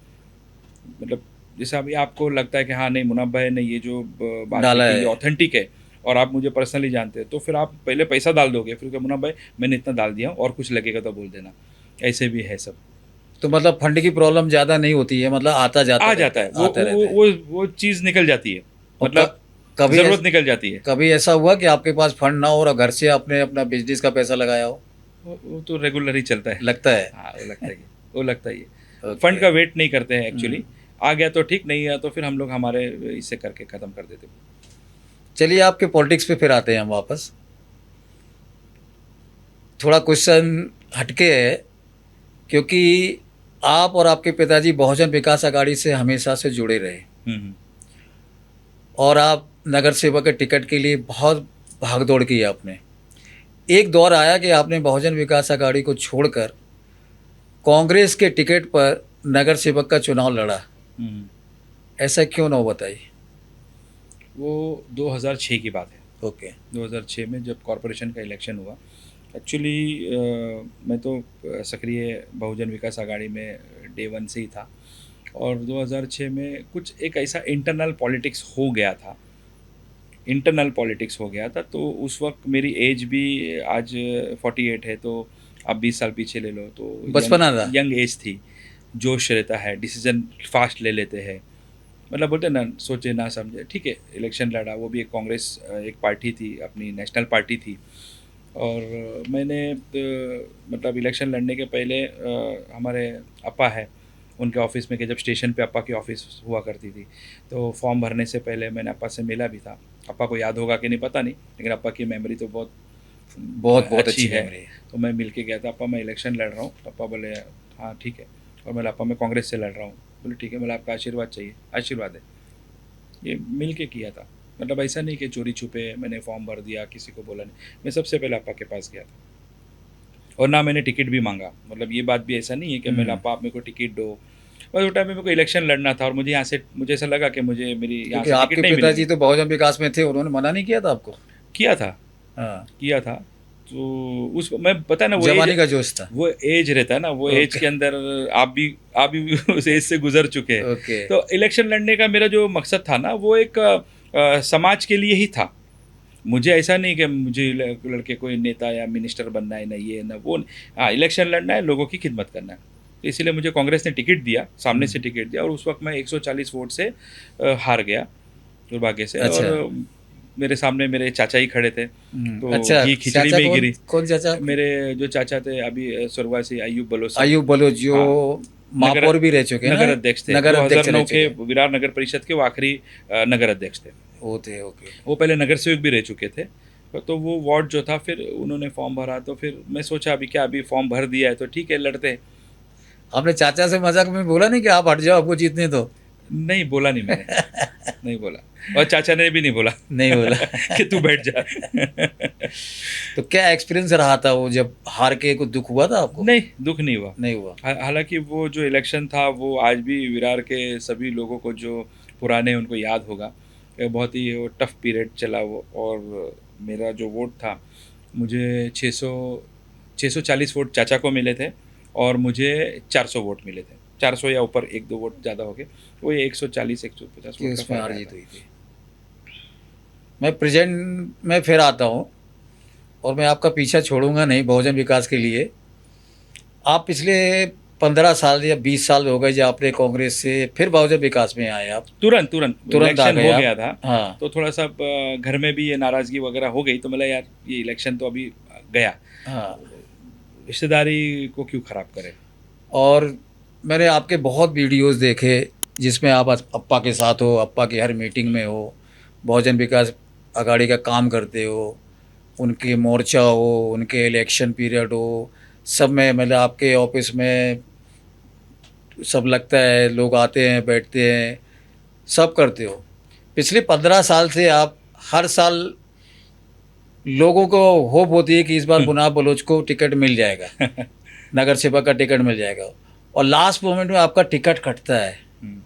मतलब जैसे अभी आपको लगता है कि हाँ नहीं, मुनव्व भाई ने ये जो बात डाला की है। ये ऑथेंटिक है और आप मुझे पर्सनली जानते हैं, तो फिर आप पहले पैसा डाल दोगे, फिर क्या मुनव्व भाई मैंने इतना डाल दिया और कुछ लगेगा तो बोल देना। ऐसे भी है सब। तो मतलब फंड की प्रॉब्लम ज़्यादा नहीं होती है, मतलब आता जाता आ रहता जाता है, है, आता रहता है। वो चीज़ निकल जाती है, और मतलब कभी ज़रूरत निकल जाती है। कभी ऐसा हुआ कि आपके पास फंड ना हो और घर से आपने अपना बिजनेस का पैसा लगाया हो? वो तो रेगुलर ही चलता है। लगता है। हाँ, वो लगता ही है, वो लगता ही है। ओके। फंड का वेट नहीं करते हैं एक्चुअली। हम्म। आ गया तो ठीक, नहीं आया तो फिर हम लोग हमारे इससे करके ख़त्म कर देते हैं। चलिए आपके पॉलिटिक्स पे फिर आते हैं हम वापस। थोड़ा क्वेश्चन हटके है, क्योंकि आप और आपके पिताजी बहुजन विकास अघाड़ी से हमेशा से जुड़े रहे हम्म। और आप नगर सेवक के टिकट के लिए बहुत भागदौड़ की आपने। एक दौर आया कि आपने बहुजन विकास अघाड़ी को छोड़कर कांग्रेस के टिकट पर नगर सेवक का चुनाव लड़ा। हम्म। ऐसा क्यों ना हो, बताइए। वो 2006 की बात है। ओके। 2006 में जब कॉरपोरेशन का इलेक्शन हुआ, एक्चुअली मैं तो सक्रिय बहुजन विकास अघाड़ी में डे वन से ही था, और 2006 में कुछ एक ऐसा इंटरनल पॉलिटिक्स हो गया था, तो उस वक्त मेरी एज भी आज 48 है, तो आप 20 साल पीछे ले लो तो बचपना था। यंग एज थी, जोश रहता है, डिसीजन फास्ट ले लेते हैं, मतलब बोलते हैं ना, सोचे ना समझे, ठीक है इलेक्शन लड़ा। वो भी एक कांग्रेस एक पार्टी थी, अपनी नेशनल पार्टी थी। और मैंने मतलब इलेक्शन लड़ने के पहले हमारे अपा है उनके ऑफिस में, कि जब स्टेशन पे अपा की ऑफिस हुआ करती थी, तो फॉर्म भरने से पहले मैंने अपा से मिला भी था। अपा को याद होगा कि नहीं पता नहीं, लेकिन अपा की मेमोरी तो बहुत बहुत अच्छी है। मेमोरी है। तो मैं मिल के गया था, अपा मैं इलेक्शन लड़ रहा हूँ, तो अपा बोले हाँ ठीक है, और मैं अपा मैं कांग्रेस से लड़ रहा हूँ। बोले ठीक है, मतलब आपका आशीर्वाद चाहिए, आशीर्वाद है। ये मिल के किया था, मतलब ऐसा नहीं कि चोरी छुपे मैंने फॉर्म भर दिया, किसी को बोला नहीं। मैं सबसे पहले अपा के पास गया था, और ना मैंने टिकट भी मांगा। मतलब ये बात भी ऐसा नहीं है कि मैंने अपा आप मेरे को टिकट दो, बस उस टाइम में मेरे को इलेक्शन लड़ना था, और मुझे यहाँ से मुझे ऐसा लगा कि मुझे मेरी यहाँ क्योंकि से आपके टिकट नहीं पिताजी मिलेगी। तो बहुजन विकास में थे, उन्होंने मना नहीं किया था आपको? किया था, हाँ। किया था। तो उस मैं पता ना, जवानी का जोश था। वो एज रहता है ना, वो एज ओके। के अंदर आप भी उस एज से गुजर चुके हैं। ओके। तो इलेक्शन लड़ने का मेरा जो मकसद था ना, वो एक समाज के लिए ही था। मुझे ऐसा नहीं कि मुझे लड़के कोई नेता या मिनिस्टर बनना है, ना ये ना वो। हाँ, इलेक्शन लड़ना है, लोगों की खिदमत करना है। तो इसीलिए मुझे कांग्रेस ने टिकट दिया, सामने से टिकट दिया, और उस वक्त मैं 140 वोट से हार गया दुर्भाग्य से। अच्छा। और मेरे सामने मेरे चाचा ही खड़े थे, तो अच्छा, घी खिचड़ी चाचा में ही कौन गिरी। कौन चाचा आपके? मेरे जो चाचा थे अभी स्वर्गवासी अयूब बलोच। आयुब बलोच, जो हाँ, नगर महापौर भी रह चुके हैं ना? नगर अध्यक्ष थे, नगर अध्यक्ष रह 2009 चुके के हैं। विरार नगर परिषद के वो आखिरी नगर अध्यक्ष थे। वो थे। ओके। वो पहले नगर सेवक भी रह चुके थे। तो वो वार्ड जो था, फिर उन्होंने फॉर्म भरा, तो फिर मैं सोचा अभी क्या, अभी फॉर्म भर दिया है तो ठीक है, लड़ते हैं। आपने चाचा से मजाक में बोला नहीं कि आप हट जाओ, आपको जीतने दो? नहीं बोला, नहीं मैंने, नहीं बोला, और चाचा ने भी नहीं बोला नहीं बोला। कि तू बैठ जा। तो क्या एक्सपीरियंस रहा था वो, जब हार के कुछ दुख हुआ था आपको? नहीं, दुख नहीं हुआ। नहीं हुआ। हालांकि वो जो इलेक्शन था, वो आज भी विरार के सभी लोगों को जो पुराने उनको याद होगा। बहुत ही वो टफ पीरियड चला वो। और मेरा जो वोट था, मुझे 640 वोट चाचा को मिले थे, और मुझे 400 वोट मिले थे। 400 या ऊपर, एक दो वोट ज़्यादा हो गए, वो ये 140-150 कि वोट का उसमें फर्क हार आया जीत था। हुई थी। मैं प्रेजेंट में फिर आता हूँ, और मैं आपका पीछा छोड़ूंगा नहीं बहुजन विकास के लिए। आप पिछले 15 साल या 20 साल हो गए जो आपने कांग्रेस से फिर बहुजन विकास में आए आप? तुरंत तुरंत तुरंत आ इलेक्शन गए हो आप? गया था। हाँ, तो थोड़ा सा घर में भी ये नाराज़गी वगैरह हो गई, तो बोला यार ये इलेक्शन तो अभी गया, हाँ। रिश्तेदारी को क्यों ख़राब करें। और मैंने आपके बहुत वीडियोस देखे जिसमें आप अप्पा के साथ हो, अप्पा की हर मीटिंग में हो, बहुजन विकास अघाड़ी का काम करते हो, उनके मोर्चा हो, उनके इलेक्शन पीरियड हो, सब में मतलब आपके ऑफिस में सब लगता है, लोग आते हैं, बैठते हैं, सब करते हो। पिछले 15 साल से आप हर साल लोगों को होप होती है कि इस बार मुनाफ बलोच को टिकट मिल जाएगा, नगर सेवक का टिकट मिल जाएगा, और लास्ट मोमेंट में आपका टिकट कटता है।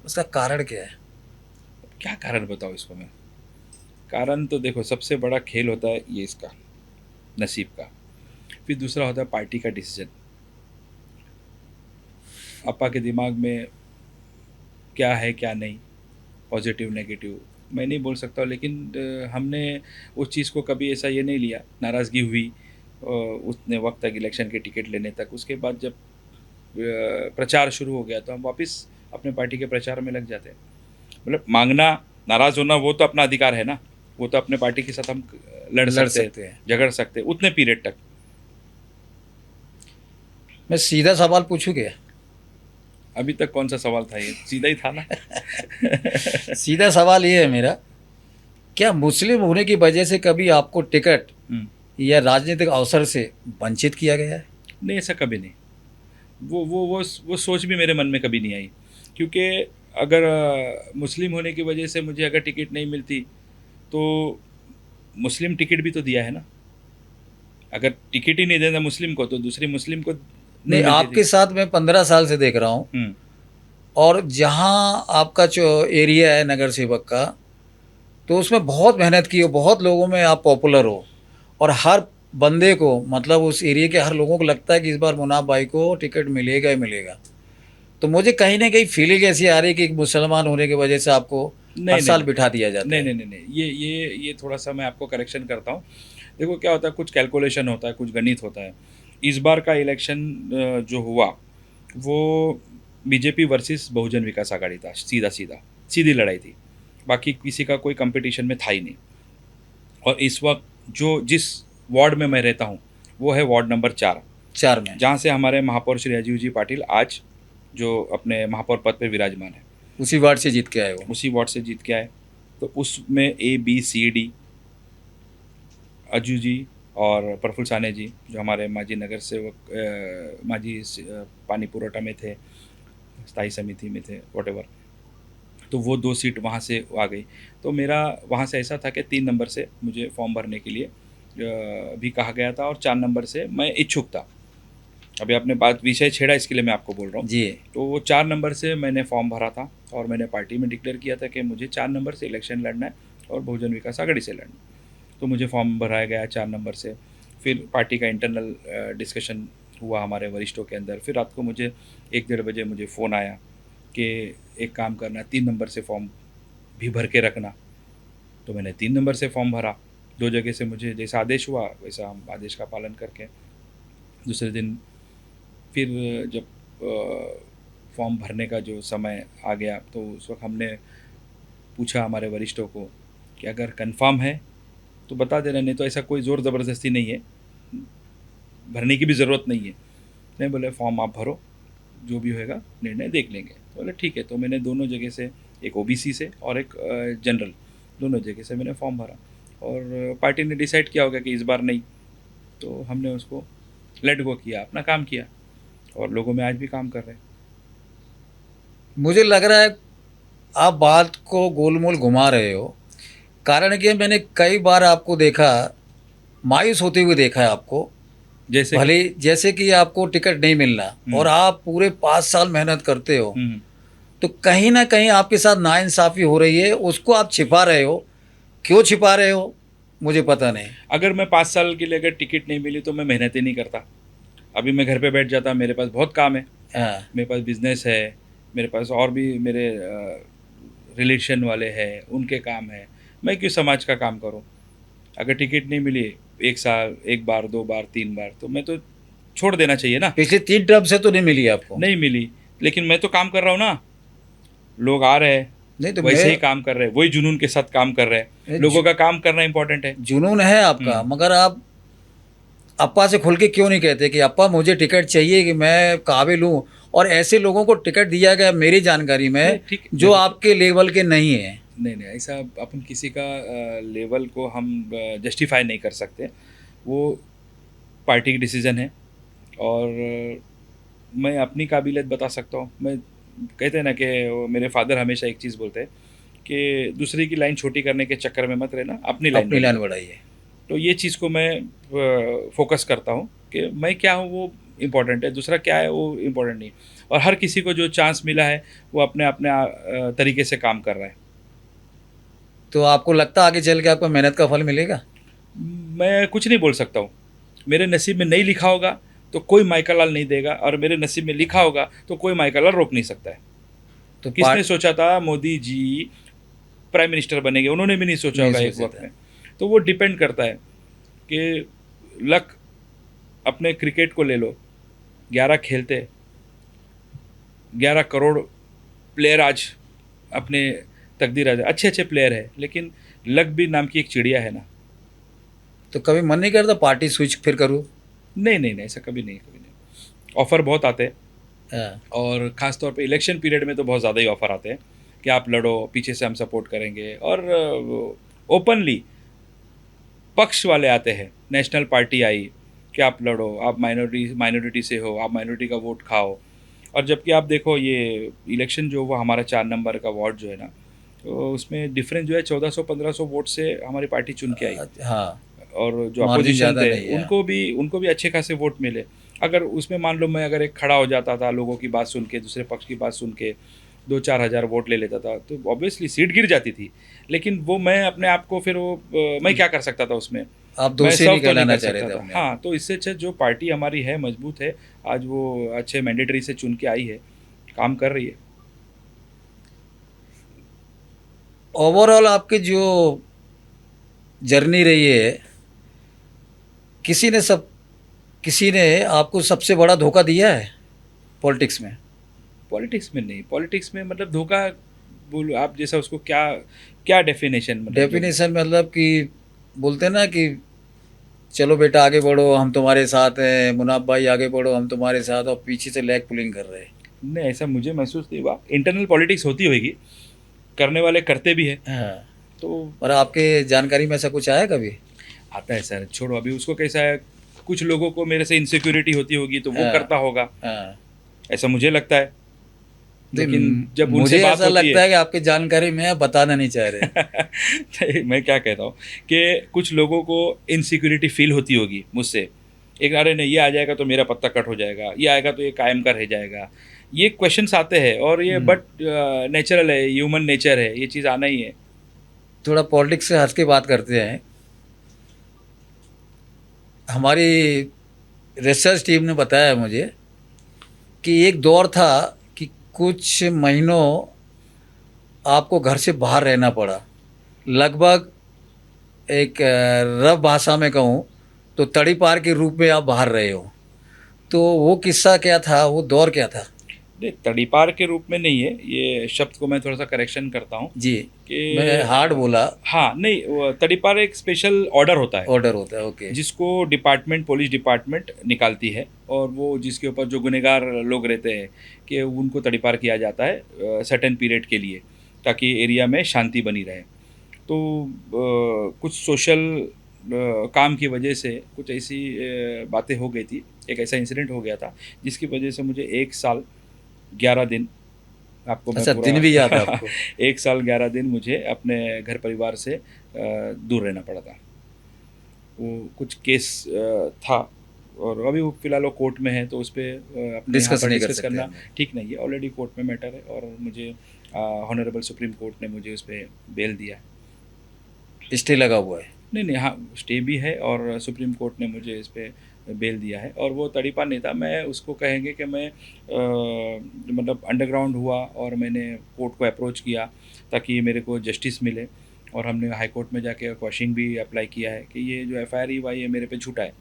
उसका कारण क्या है? क्या कारण बताओ इसको मैं। कारण तो देखो, सबसे बड़ा खेल होता है ये इसका, नसीब का। फिर दूसरा होता है पार्टी का डिसीजन। अपा के दिमाग में क्या है क्या नहीं, पॉजिटिव नेगेटिव मैं नहीं बोल सकता, लेकिन हमने उस चीज़ को कभी ऐसा ये नहीं लिया। नाराज़गी हुई उतने वक्त तक, इलेक्शन के टिकट लेने तक। उसके बाद जब प्रचार शुरू हो गया तो हम वापस अपने पार्टी के प्रचार में लग जाते हैं। मतलब मांगना, नाराज़ होना वो तो अपना अधिकार है ना, वो तो अपने पार्टी के साथ हम लड़ लड़ सकते हैं, सकते हैं। झगड़ सकते हैं उतने पीरियड तक। मैं सीधा सवाल पूछूं क्या? अभी तक कौन सा सवाल था, ये सीधा ही था ना। सीधा सवाल ये है मेरा, क्या मुस्लिम होने की वजह से कभी आपको टिकट हम्म, या राजनीतिक अवसर से वंचित किया गया है? नहीं ऐसा कभी नहीं। वो सोच भी मेरे मन में कभी नहीं आई, क्योंकि अगर मुस्लिम होने की वजह से मुझे अगर टिकट नहीं मिलती तो मुस्लिम टिकट भी तो दिया है ना। अगर टिकट ही नहीं देना मुस्लिम को तो दूसरी मुस्लिम को नहीं नहीं, मिलती थी। आपके साथ मैं 15 साल से देख रहा हूँ, हम्म, और जहाँ आपका जो एरिया है नगर सेवक का, तो उसमें बहुत मेहनत की हो, बहुत लोगों में आप पॉपुलर हो, और हर बंदे को मतलब उस एरिया के हर लोगों को लगता है कि इस बार मुनाफ भाई को टिकट मिलेगा ही मिलेगा। तो मुझे कहीं ना कहीं फीलिंग ऐसी आ रही है कि एक मुसलमान होने की वजह से आपको हर नहीं नहीं साल नहीं बिठा दिया जाता नहीं है। नहीं नहीं नहीं, ये थोड़ा सा मैं आपको करेक्शन करता हूँ। देखो क्या होता है, कुछ कैलकुलेशन होता है, कुछ गणित होता है। इस बार का इलेक्शन जो हुआ वो बीजेपी वर्सेस बहुजन विकास आघाड़ी था, सीधा सीधा सीधी लड़ाई थी। बाकी किसी का कोई कंपटीशन में था ही नहीं। और इस वक्त जो जिस वार्ड में मैं रहता हूँ वो है वार्ड नंबर 4, 4 में जहाँ से हमारे महापौर श्री अजीव जी पाटिल आज जो अपने महापौर पद पर विराजमान है, उसी वार्ड से जीत के आए हो? उसी वार्ड से जीत के आए। तो उसमें A B C D अजू जी और प्रफुल्ल साने जी, जो हमारे माजी नगर सेवक, पानी पुरोटा में थे, स्थायी समिति में थे, वॉटेवर, तो वो 2 सीट वहाँ से आ गई। तो मेरा वहाँ से ऐसा था कि 3 नंबर से मुझे फॉर्म भरने के लिए भी कहा गया था, और 4 नंबर से मैं इच्छुक था। अभी आपने बात विषय छेड़ा, इसके लिए मैं आपको बोल रहा हूँ। जी। तो वो 4 नंबर से मैंने फॉर्म भरा था, और मैंने पार्टी में डिक्लेयर किया था कि मुझे 4 नंबर से इलेक्शन लड़ना है और बहुजन विकास आघाड़ी से लड़ना है। तो मुझे फॉर्म भराया गया 4 नंबर से। फिर पार्टी का इंटरनल डिस्कशन हुआ हमारे वरिष्ठों के अंदर। फिर रात को मुझे 1-1:30 बजे मुझे फ़ोन आया कि एक काम करना, 3 नंबर से फॉर्म भी भर के रखना। तो मैंने 3 नंबर से फॉर्म भरा। 2 जगह से मुझे जैसा आदेश हुआ वैसा हम आदेश का पालन करके दूसरे दिन फिर जब फॉर्म भरने का जो समय आ गया तो उस वक्त हमने पूछा हमारे वरिष्ठों को कि अगर कंफर्म है तो बता देना, नहीं तो ऐसा कोई ज़ोर ज़बरदस्ती नहीं है, भरने की भी ज़रूरत नहीं है। नहीं, बोले फॉर्म आप भरो, जो भी होएगा निर्णय देख लेंगे। तो बोले ठीक है। तो मैंने दोनों जगह से, एक OBC से और एक जनरल, दोनों जगह से मैंने फॉर्म भरा, और पार्टी ने डिसाइड किया होगा कि इस बार नहीं, तो हमने उसको लेट गो किया, अपना काम किया, और लोगों में आज भी काम कर रहे हैं। मुझे लग रहा है आप बात को गोलमोल घुमा रहे हो। कारण कि मैंने कई बार आपको देखा, मायूस होते हुए देखा है आपको, जैसे कि भले जैसे कि आपको टिकट नहीं मिलना और आप पूरे 5 साल मेहनत करते हो, तो कहीं ना कहीं आपके साथ नाइंसाफ़ी हो रही है, उसको आप छिपा रहे हो। क्यों छिपा रहे हो मुझे पता नहीं। अगर मैं 5 साल के लिए अगर टिकट नहीं मिली तो मैं मेहनत ही नहीं करता। अभी मैं घर पे बैठ जाता, मेरे पास बहुत काम है, हाँ, मेरे पास बिजनेस है, मेरे पास और भी मेरे रिलेशन वाले हैं, उनके काम है। मैं क्यों समाज का काम करूं? अगर टिकट नहीं मिली 1 साल, 1 बार, 2 बार, 3 बार, तो मैं तो छोड़ देना चाहिए ना। पिछले 3 टर्म से तो नहीं मिली आपको? नहीं मिली, लेकिन मैं तो काम कर रहा हूँ ना, लोग आ रहे हैं नहीं तो वैसे मैं ही काम कर रहे हैं, वही जुनून के साथ काम कर रहे हैं, नहीं, लोगों का काम करना इंपॉर्टेंट है। जुनून है आपका, मगर आप अप्पा से खुल के क्यों नहीं कहते कि अप्पा मुझे टिकट चाहिए कि मैं काबिल हूँ? और ऐसे लोगों को टिकट दिया गया मेरी जानकारी नहीं, में ठीक, जो आपके लेवल के नहीं है। नहीं नहीं, ऐसा अपन किसी का लेवल को हम जस्टिफाई नहीं कर सकते, वो पार्टी की डिसीजन है। और मैं अपनी काबिलियत बता सकता हूँ। मैं कहते हैं ना कि मेरे फादर हमेशा एक चीज़ बोलते हैं कि दूसरे की लाइन छोटी करने के चक्कर में मत रहना, अपनी लाइन अपनी लाइन बढ़ाओ। बढ़ाइए। तो ये चीज़ को मैं फोकस करता हूँ कि मैं क्या हूँ वो इम्पोर्टेंट है, दूसरा क्या है वो इम्पोर्टेंट नहीं। और हर किसी को जो चांस मिला है वो अपने अपने तरीके से काम कर रहा है। तो आपको लगता है आगे चल के आपको मेहनत का फल मिलेगा? मैं कुछ नहीं बोल सकता हूँ। मेरे नसीब में नहीं लिखा होगा तो कोई माइकल लाल नहीं देगा, और मेरे नसीब में लिखा होगा तो कोई माइकल लाल रोक नहीं सकता है। तो किसने सोचा था मोदी जी प्राइम मिनिस्टर बनेंगे? उन्होंने भी नहीं सोचा नहीं होगा एक सोचा वक्त था। में। तो वो डिपेंड करता है कि लक। अपने क्रिकेट को ले लो, 11 खेलते, 11 करोड़ प्लेयर आज अपने तकदीर आज अच्छे अच्छे प्लेयर है, लेकिन लक भी नाम की एक चिड़िया है ना। तो कभी मन नहीं करता पार्टी स्विच फिर करूँ? नहीं नहीं नहीं, ऐसा कभी नहीं, कभी नहीं। ऑफ़र बहुत आते हैं, हाँ। और ख़ास तौर पे इलेक्शन पीरियड में तो बहुत ज़्यादा ही ऑफ़र आते हैं कि आप लड़ो, पीछे से हम सपोर्ट करेंगे। और ओपनली पक्ष वाले आते हैं, नेशनल पार्टी आई कि आप लड़ो, आप माइनॉरिटी से हो, आप माइनॉरिटी का वोट खाओ। और जबकि आप देखो ये इलेक्शन जो हुआ हमारा 4 नंबर का वार्ड जो है ना, तो उसमें डिफरेंस जो है 1400-1500 वोट से हमारी पार्टी चुन के आई। हाँ, और जो मार्जिन अपोजिशन ज़्यादा थे नहीं है। उनको भी अच्छे खासे वोट मिले। अगर उसमें मान लो मैं अगर एक खड़ा हो जाता था, लोगों की बात सुन के, दूसरे पक्ष की बात सुन के 2-4 हज़ार वोट ले लेता था, तो ऑब्वियसली सीट गिर जाती थी। लेकिन वो मैं अपने आप को फिर वो मैं क्या कर सकता था उसमें? आप मैं दोषी सर्व नहीं तो नहीं कहलाना कर चाह रहे सकता थे था। अपने आप हाँ, तो इससे अच्छा जो पार्टी हमारी है मजबूत है, आज वो अच्छे मैंडेटरी से चुन के आई है, काम कर रही है। को। ओवरऑल आपकी जो जर्नी रही है, किसी ने सब किसी ने आपको सबसे बड़ा धोखा दिया है पॉलिटिक्स में? पॉलिटिक्स में नहीं, पॉलिटिक्स में मतलब धोखा बोलो आप, जैसा उसको क्या क्या डेफिनेशन मतलब जो। डेफिनेशन मतलब कि बोलते हैं ना कि चलो बेटा आगे बढ़ो हम तुम्हारे साथ हैं, मुनाफ भाई आगे बढ़ो हम तुम्हारे साथ, और पीछे से लेग पुलिंग कर रहे हैं। नहीं, ऐसा मुझे महसूस नहीं हुआ। इंटरनल पॉलिटिक्स होती होगी, करने वाले करते भी है। हाँ। तो और आपके जानकारी में ऐसा कुछ आया कभी? आता है सर, छोड़ो अभी उसको। कैसा है, कुछ लोगों को मेरे से इनसिक्योरिटी होती होगी तो वो हाँ। करता होगा, हाँ। ऐसा मुझे लगता है। लेकिन जब उनसे मुझे बात ऐसा होती लगता है है कि आपकी जानकारी में आप बताना नहीं चाह रहे। नहीं, मैं क्या कहता हूँ कि कुछ लोगों को इनसिक्योरिटी फील होती होगी मुझसे, एक अरे नहीं ये आ जाएगा तो मेरा पत्ता कट हो जाएगा, ये आएगा तो ये कायम का रह जाएगा, ये क्वेश्चंस आते हैं। और ये बट नेचुरल है, ह्यूमन नेचर है, ये चीज़ आना ही है। थोड़ा पॉलिटिक्स से हट के बात करते हैं। हमारी रिसर्च टीम ने बताया मुझे कि एक दौर था कि कुछ महीनों आपको घर से बाहर रहना पड़ा, लगभग एक रफ भाषा में कहूँ तो तड़ीपार के रूप में आप बाहर रहे हो। तो वो किस्सा क्या था, वो दौर क्या था? नहीं, तड़ीपार के रूप में नहीं है, ये शब्द को मैं थोड़ा सा करेक्शन करता हूँ जी, मैं कि हार्ड बोला। हाँ नहीं, वो तड़ीपार एक स्पेशल ऑर्डर होता है ऑर्डर होता है, ओके। जिसको डिपार्टमेंट, पुलिस डिपार्टमेंट निकालती है, और वो जिसके ऊपर जो गुनहगार लोग रहते हैं कि उनको तड़ीपार किया जाता है सर्टेन पीरियड के लिए, ताकि एरिया में शांति बनी रहे। तो कुछ सोशल काम की वजह से कुछ ऐसी बातें हो गई थी, एक ऐसा इंसिडेंट हो गया था जिसकी वजह से मुझे 1 साल 11 दिन, आपको मैं अच्छा, पूरा दिन भी याद है आपको? 1 साल 11 दिन मुझे अपने घर परिवार से दूर रहना पड़ा था। वो कुछ केस था, और अभी वो फिलहाल वो कोर्ट में है, तो उस पर अपने यहाँ डिस्कस पर नहीं कर डिस्कस सकते करना हम। ठीक नहीं है। ऑलरेडी कोर्ट में मैटर है, और मुझे ऑनरेबल सुप्रीम कोर्ट ने मुझे उस पर बेल दिया है। स्टे लगा हुआ है? नहीं नहीं, हाँ स्टे भी है, और सुप्रीम कोर्ट ने मुझे इस पर बेल दिया है। और वो तड़ीपार नहीं था, मैं उसको कहेंगे कि मैं मतलब अंडरग्राउंड हुआ, और मैंने कोर्ट को अप्रोच किया ताकि मेरे को जस्टिस मिले। और हमने हाई कोर्ट में जाके क्वेश्चन भी अप्लाई किया है कि ये जो FIR हुआ ये मेरे पे झूठा है,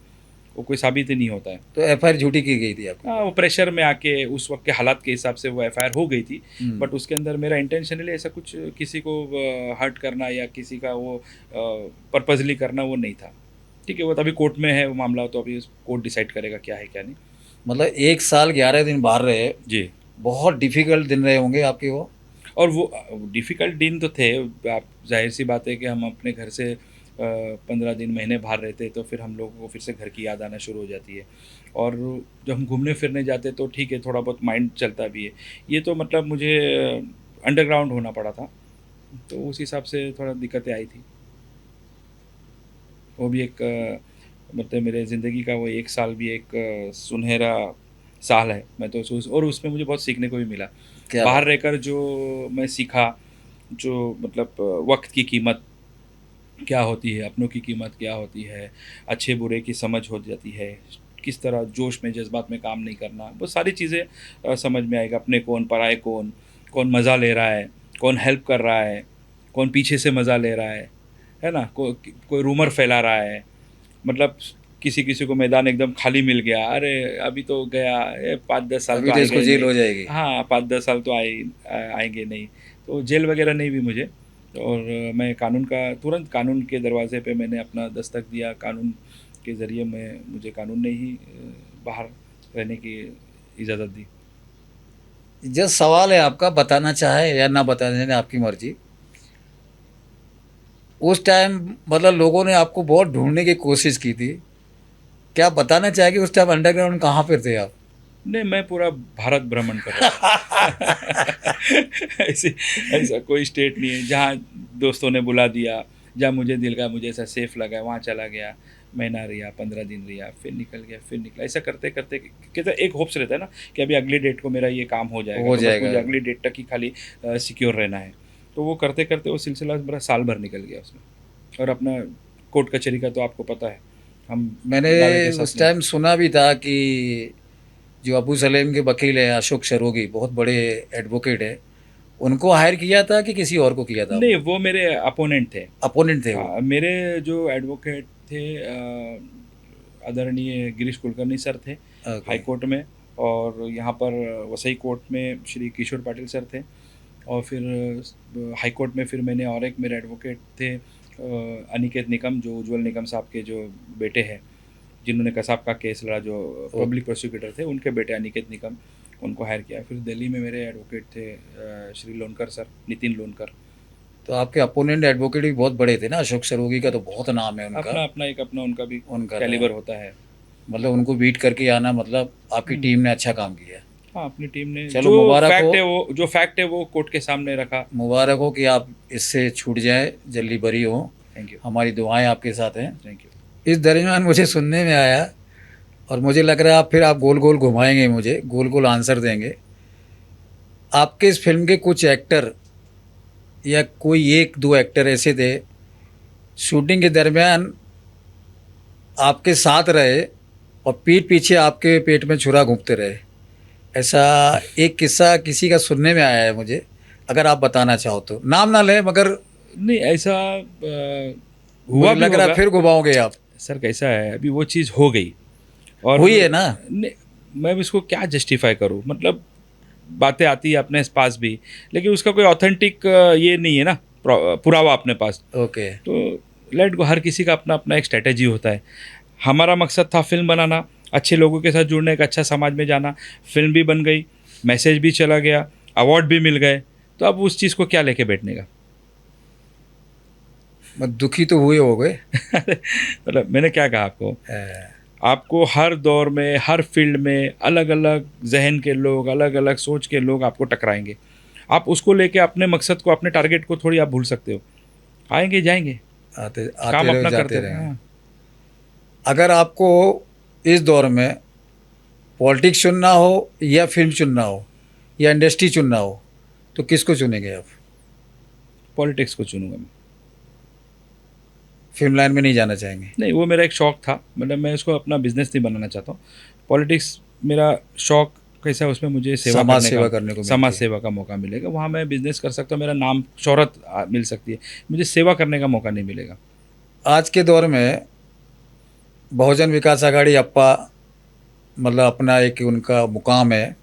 वो कोई साबित ही नहीं होता है। तो एफआईआर झूठी की गई थी आपकी? हाँ, वो प्रेशर में आके उस वक्त के हालात के हिसाब से वो एफआईआर हो गई थी, हम्म। बट उसके अंदर मेरा इंटेंशनली ऐसा कुछ किसी को हर्ट करना या किसी का वो पर्पजली करना वो नहीं था। ठीक है, वो तो अभी कोर्ट में है वो मामला, तो अभी कोर्ट डिसाइड करेगा क्या है क्या नहीं। मतलब 1 साल 11 दिन बाहर रहे, जी। बहुत डिफिकल्ट दिन रहे होंगे आपके वो? और वो डिफ़िकल्ट दिन तो थे। आप ज़ाहिर सी बात है कि हम अपने घर से 15 दिन महीने बाहर रहते तो फिर हम लोगों को फिर से घर की याद आना शुरू हो जाती है। और जब हम घूमने फिरने जाते तो ठीक है, थोड़ा बहुत माइंड चलता भी है। ये तो मतलब मुझे अंडरग्राउंड होना पड़ा था, तो उस हिसाब से थोड़ा दिक्कतें आई थी। वो भी एक मतलब मेरे ज़िंदगी का वो 1 साल भी एक सुनहरा साल है। मैं तो और उसमें मुझे बहुत सीखने को भी मिला। क्या बाहर बात? रहकर जो मैं सीखा, जो मतलब वक्त की कीमत क्या होती है, अपनों की कीमत क्या होती है, अच्छे बुरे की समझ हो जाती है, किस तरह जोश में जज्बात में काम नहीं करना, वो सारी चीज़ें समझ में आएगा। अपने कौन, पराए कौन, कौन मज़ा ले रहा है, कौन हेल्प कर रहा है, कौन पीछे से मज़ा ले रहा है ना? कोई रूमर फैला रहा है, मतलब किसी किसी को मैदान एकदम खाली मिल गया, अरे अभी तो गया, 5-10 साल अभी तो तो आएगा इसको ही जेल नहीं। हो जाएगी। हाँ, 5-10 साल तो आएंगे नहीं, तो जेल वगैरह नहीं भी मुझे। और मैं कानून का तुरंत कानून के दरवाजे पे मैंने अपना दस्तक दिया। कानून के ज़रिए मुझे कानून ने ही बाहर रहने की इजाज़त दी। जस्ट सवाल है आपका, बताना चाहे या ना बताना चाहे आपकी मर्जी। उस टाइम मतलब लोगों ने आपको बहुत ढूंढने की कोशिश की थी, क्या आप बताना चाहेंगे उस टाइम अंडरग्राउंड कहाँ पर थे आप? नहीं, मैं पूरा भारत भ्रमण कर रहा था। ऐसी ऐसा कोई स्टेट नहीं है जहाँ दोस्तों ने बुला दिया, जहाँ मुझे दिल का मुझे ऐसा सेफ लगा वहाँ चला गया, महीना रिहा, 15 दिन रिहा, फिर निकल गया, फिर निकला। ऐसा करते करते कहते एक होप्स रहता है ना कि अभी अगली डेट को मेरा ये काम हो जाएगा, हो तो बस जाएगा। मुझे अगली डेट तक ही खाली सिक्योर रहना है। तो वो करते करते वो सिलसिला मेरा साल भर निकल गया उसमें। और अपना कोर्ट कचहरी का तो आपको पता है, हम मैंने दावे के साथ उस नहीं। टाइम सुना भी था कि जो अबू सलेम के वकील हैं अशोक शरोगी, बहुत बड़े एडवोकेट है, उनको हायर किया था कि किसी और को किया था? नहीं, वो मेरे अपोनेंट थे। अपोनेंट थे वो? हाँ, मेरे जो एडवोकेट थे आदरणीय गिरीश कुलकर्णी सर थे ओके। हाई कोर्ट में, और यहाँ पर वसई कोर्ट में श्री किशोर पाटिल सर थे, और फिर हाई कोर्ट में फिर मैंने और एक मेरे एडवोकेट थे अनिकेत निकम, जो उज्जवल निकम साहब के जो बेटे हैं, जिन्होंने कसाब का केस लड़ा, जो पब्लिक प्रोसिक्यूटर थे, उनके बेटे अनिकेत निकम, उनको हायर किया। फिर दिल्ली में मेरे एडवोकेट थे श्री लोनकर सर, नितिन लोनकर। तो आपके अपोनेंट एडवोकेट भी बहुत बड़े थे ना, अशोक सरोगी का तो बहुत नाम है उनका। अपना अपना एक अपना उनका भी उनका कैलिबर था, होता है। मतलब उनको बीट करके आना, मतलब आपकी टीम ने अच्छा काम किया। हाँ, अपनी टीम ने चलो मुबारक हो। जो फैक्ट है वो कोर्ट के सामने रखा। मुबारक हो कि आप इससे छूट जाए, जल्दी बरी हो। Thank you. हमारी दुआएं आपके साथ हैं। Thank you. इस दरमियान मुझे सुनने में आया, और मुझे लग रहा है आप गोल गोल घुमाएंगे, मुझे गोल गोल आंसर देंगे। आपके इस फिल्म के कुछ एक्टर या कोई 1-2 एक्टर ऐसे थे शूटिंग के दरमियान आपके साथ रहे और पीठ पीछे आपके पेट में छुरा घूंपते रहे, ऐसा एक किस्सा किसी का सुनने में आया है मुझे। अगर आप बताना चाहो तो, नाम ना लें, मगर नहीं, ऐसा हुआ मुझे भी लग रहा है होगा। फिर घुमाओगे आप। सर कैसा है, अभी वो चीज़ हो गई, और हुई है ना? मैं इसको क्या जस्टिफाई करूँ, मतलब बातें आती है अपने पास भी, लेकिन उसका कोई ऑथेंटिक ये नहीं है ना, पुरावा अपने पास। ओके। तो लेट गो, हर किसी का अपना अपना एक स्ट्रेटेजी होता है। हमारा मकसद था फिल्म बनाना, अच्छे लोगों के साथ जुड़ने, एक अच्छा समाज में जाना। फिल्म भी बन गई, मैसेज भी चला गया, अवार्ड भी मिल गए, तो अब उस चीज़ को क्या लेके बैठने का। दुखी तो हुए हो गए। मतलब मैंने क्या कहा आपको, आपको हर दौर में, हर फील्ड में अलग अलग जहन के लोग, अलग अलग सोच के लोग आपको टकराएंगे। आप उसको लेके अपने मकसद को, अपने टारगेट को थोड़ी आप भूल सकते हो। आएंगे जाएंगे, आते काम रहे अपना जाते करते रहे। हाँ। अगर आपको इस दौर में पॉलिटिक्स चुनना हो या फिल्म चुनना हो या इंडस्ट्री चुनना हो, तो किसको चुनेंगे आप? पॉलिटिक्स को चुनूंगा मैं। फिल्म लाइन में नहीं जाना चाहेंगे? नहीं, वो मेरा एक शौक था, मतलब मैं उसको अपना बिजनेस नहीं बनाना चाहता हूँ। पॉलिटिक्स मेरा शौक कैसा है, उसमें मुझे समाज सेवा करने को मिलती समाज है। सेवा का मौका मिलेगा, वहाँ मैं बिजनेस कर सकता हूँ, मेरा नाम शोहरत मिल सकती है, मुझे सेवा करने का मौका नहीं मिलेगा। आज के दौर में बहुजन विकास आघाड़ी अप्पा, मतलब अपना एक उनका मुकाम है,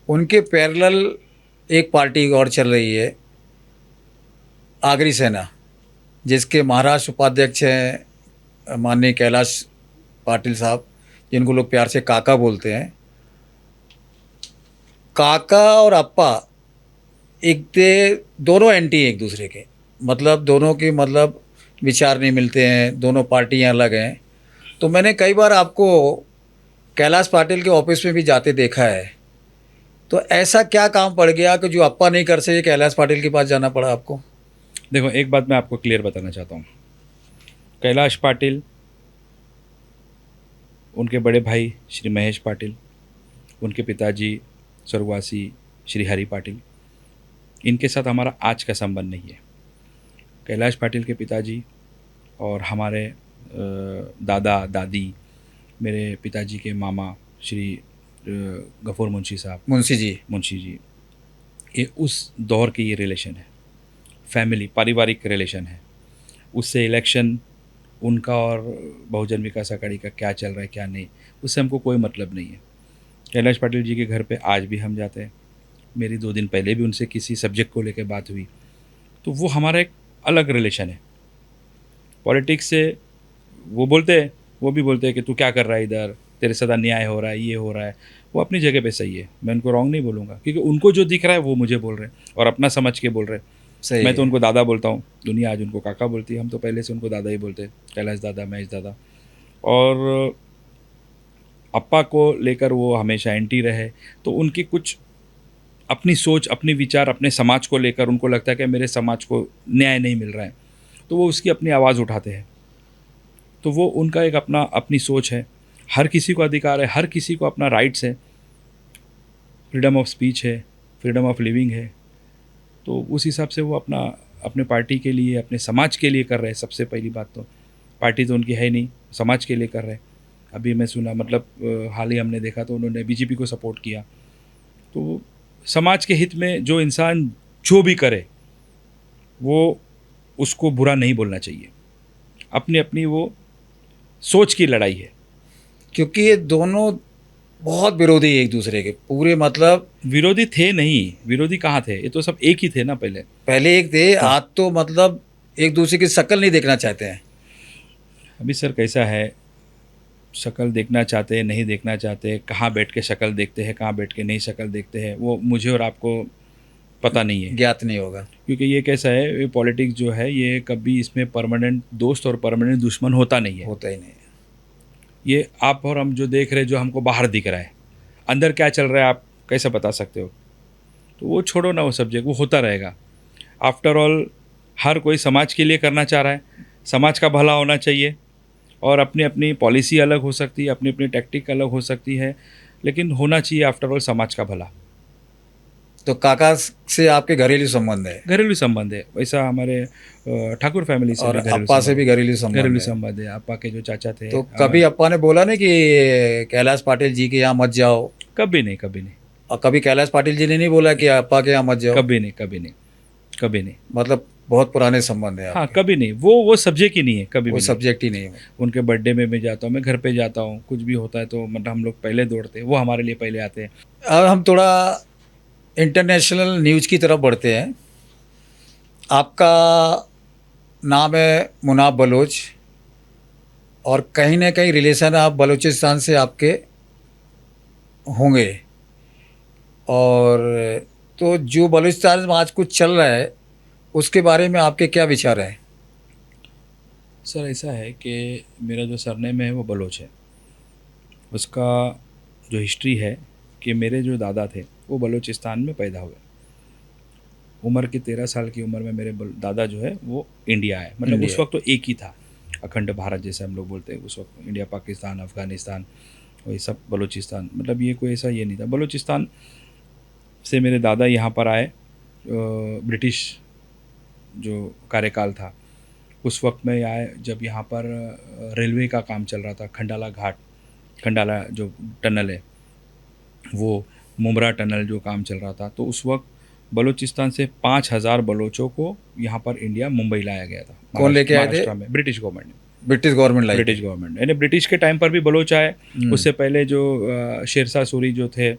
उनके पैरेलल एक पार्टी और चल रही है, आगरी सेना, जिसके महाराष्ट्र उपाध्यक्ष हैं माननीय कैलाश पाटिल साहब, जिनको लोग प्यार से काका बोलते हैं। काका और अप्पा एक दे दोनों एंटी एक दूसरे के, मतलब दोनों की मतलब विचार नहीं मिलते हैं, दोनों पार्टियां अलग हैं। तो मैंने कई बार आपको कैलाश पाटिल के ऑफिस में भी जाते देखा है। तो ऐसा क्या काम पड़ गया कि जो अप्पा नहीं कर सके, कैलाश पाटिल के पास जाना पड़ा आपको? देखो, एक बात मैं आपको क्लियर बताना चाहता हूँ। कैलाश पाटिल, उनके बड़े भाई श्री महेश पाटिल, उनके पिताजी स्वर्गवासी श्री हरि पाटिल, इनके साथ हमारा आज का संबंध नहीं है। कैलाश पाटिल के पिताजी और हमारे दादा दादी, मेरे पिताजी के मामा श्री गफूर मुंशी साहब, मुंशी जी, ये उस दौर के ये रिलेशन है, फैमिली पारिवारिक रिलेशन है। उससे इलेक्शन उनका और बहुजन विकास आघाड़ी का क्या चल रहा है क्या नहीं, उससे हमको कोई मतलब नहीं है। कैलाश पाटिल जी के घर पे आज भी हम जाते हैं। मेरी 2 दिन पहले भी उनसे किसी सब्जेक्ट को लेकर बात हुई। तो वो हमारा एक अलग रिलेशन है। पॉलिटिक्स से वो भी बोलते हैं कि तू क्या कर रहा है इधर, तेरे साथ अन्याय हो रहा है, ये हो रहा है। वो अपनी जगह पे सही है, मैं उनको रॉन्ग नहीं बोलूँगा, क्योंकि उनको जो दिख रहा है वो मुझे बोल रहे हैं और अपना समझ के बोल रहे हैं। सही मैं तो है। उनको दादा बोलता हूँ, दुनिया आज उनको काका बोलती है, हम तो पहले से उनको दादा ही बोलते हैं, कैलाश दादा, महेश दादा। और अप्पा को लेकर वो हमेशा एंटी रहे। तो उनकी कुछ अपनी सोच, अपनी विचार, अपने समाज को लेकर उनको लगता है कि मेरे समाज को न्याय नहीं मिल रहा है, तो वो उसकी अपनी आवाज़ उठाते हैं। तो वो उनका एक अपनी सोच है। हर किसी को अधिकार है, हर किसी को अपना राइट्स है, फ्रीडम ऑफ स्पीच है, फ्रीडम ऑफ लिविंग है। तो उस हिसाब से वो अपने पार्टी के लिए, अपने समाज के लिए कर रहे हैं। सबसे पहली बात तो पार्टी तो उनकी है नहीं, समाज के लिए कर रहे हैं। अभी मैं सुना, मतलब हाल ही हमने देखा तो उन्होंने बीजेपी को सपोर्ट किया। तो समाज के हित में जो इंसान जो भी करे, वो उसको बुरा नहीं बोलना चाहिए। अपनी अपनी वो सोच की लड़ाई है। क्योंकि ये दोनों बहुत विरोधी एक दूसरे के, पूरे मतलब विरोधी थे नहीं, विरोधी कहाँ थे, ये तो सब एक ही थे ना पहले। पहले एक थे, हाँ। आज तो मतलब एक दूसरे की शक्ल नहीं देखना चाहते हैं। अभी सर कैसा है, शक्ल देखना चाहते हैं, नहीं देखना चाहते, कहाँ बैठ के शक्ल देखते हैं, कहाँ बैठ के नहीं शक्ल देखते हैं, वो मुझे और आपको पता नहीं है। ज्ञात नहीं होगा। क्योंकि ये कैसा है, ये पॉलिटिक्स जो है, ये कभी इसमें परमानेंट दोस्त और परमानेंट दुश्मन होता नहीं है। होता ही नहीं है। ये आप और हम जो देख रहे हैं, जो हमको बाहर दिख रहा है, अंदर क्या चल रहा है आप कैसे बता सकते हो? तो वो छोड़ो ना, वो सब्जेक्ट वो होता रहेगा। आफ्टर ऑल हर कोई समाज के लिए करना चाह रहा है, समाज का भला होना चाहिए। और अपनी अपनी पॉलिसी अलग हो सकती है, अपनी अपनी टैक्टिक अलग हो सकती है, लेकिन होना चाहिए आफ्टर ऑल समाज का भला। तो काका से आपके घरेलू संबंध है घरेलू संबंध है, वैसा हमारे ठाकुर फैमिली से और भी घरेलू अप्पा से संबंध भी है। घरेलू संबंध घरेलू है। संबंध है। अप्पा के जो चाचा थे, तो कभी अप्पा ने बोला नहीं कि कैलाश पाटिल जी के यहाँ मत जाओ? कभी नहीं, कभी नहीं, और कभी कैलाश पाटिल जी ने नहीं बोला कि अप्पा के यहाँ मत जाओ? कभी नहीं, कभी नहीं, कभी नहीं। मतलब बहुत पुराने संबंध है हाँ, आपके। कभी नहीं। वो सब्जेक्ट ही नहीं है, कभी वो भी नहीं। सब्जेक्ट ही नहीं है। उनके बर्थडे में मैं जाता हूँ, मैं घर पे जाता हूँ, कुछ भी होता है तो मतलब हम लोग पहले दौड़ते हैं, वो हमारे लिए पहले आते हैं। अब हम थोड़ा इंटरनेशनल न्यूज़ की तरफ बढ़ते हैं। आपका नाम है मुनाब बलोच, और कहीं ना कहीं रिलेशन आप बलूचिस्तान से आपके होंगे। और तो जो बलूचिस्तान में आज कुछ चल रहा है, उसके बारे में आपके क्या विचार हैं? सर ऐसा है कि मेरा जो सरनेम है वो बलोच है। उसका जो हिस्ट्री है कि मेरे जो दादा थे वो बलूचिस्तान में पैदा हुए। उम्र की 13 साल की उम्र में मेरे दादा जो है वो इंडिया आए। मतलब उस इंडिया। वक्त तो एक ही था, अखंड भारत जैसे हम लोग बोलते हैं। उस वक्त इंडिया, पाकिस्तान, अफ़गानिस्तान, वही सब बलूचिस्तान, मतलब ये कोई ऐसा ये नहीं था। बलूचिस्तान से मेरे दादा यहाँ पर आए, ब्रिटिश जो कार्यकाल था उस वक्त में आए, जब यहाँ पर रेलवे का काम चल रहा था। खंडाला घाट, खंडाला जो टनल है, वो मुमरा टनल जो काम चल रहा था, तो उस वक्त बलूचिस्तान से 5,000 बलोचों को यहाँ पर इंडिया, मुंबई लाया गया था। कौन लेके आए थे? महाराष्ट्र में ब्रिटिश गवर्नमेंट ने। ब्रिटिश गवर्नमेंट लाई ब्रिटिश गवर्नमेंट, यानी ब्रिटिश के टाइम पर भी बलोच आए। उससे पहले जो शेरशाह सूरी जो थे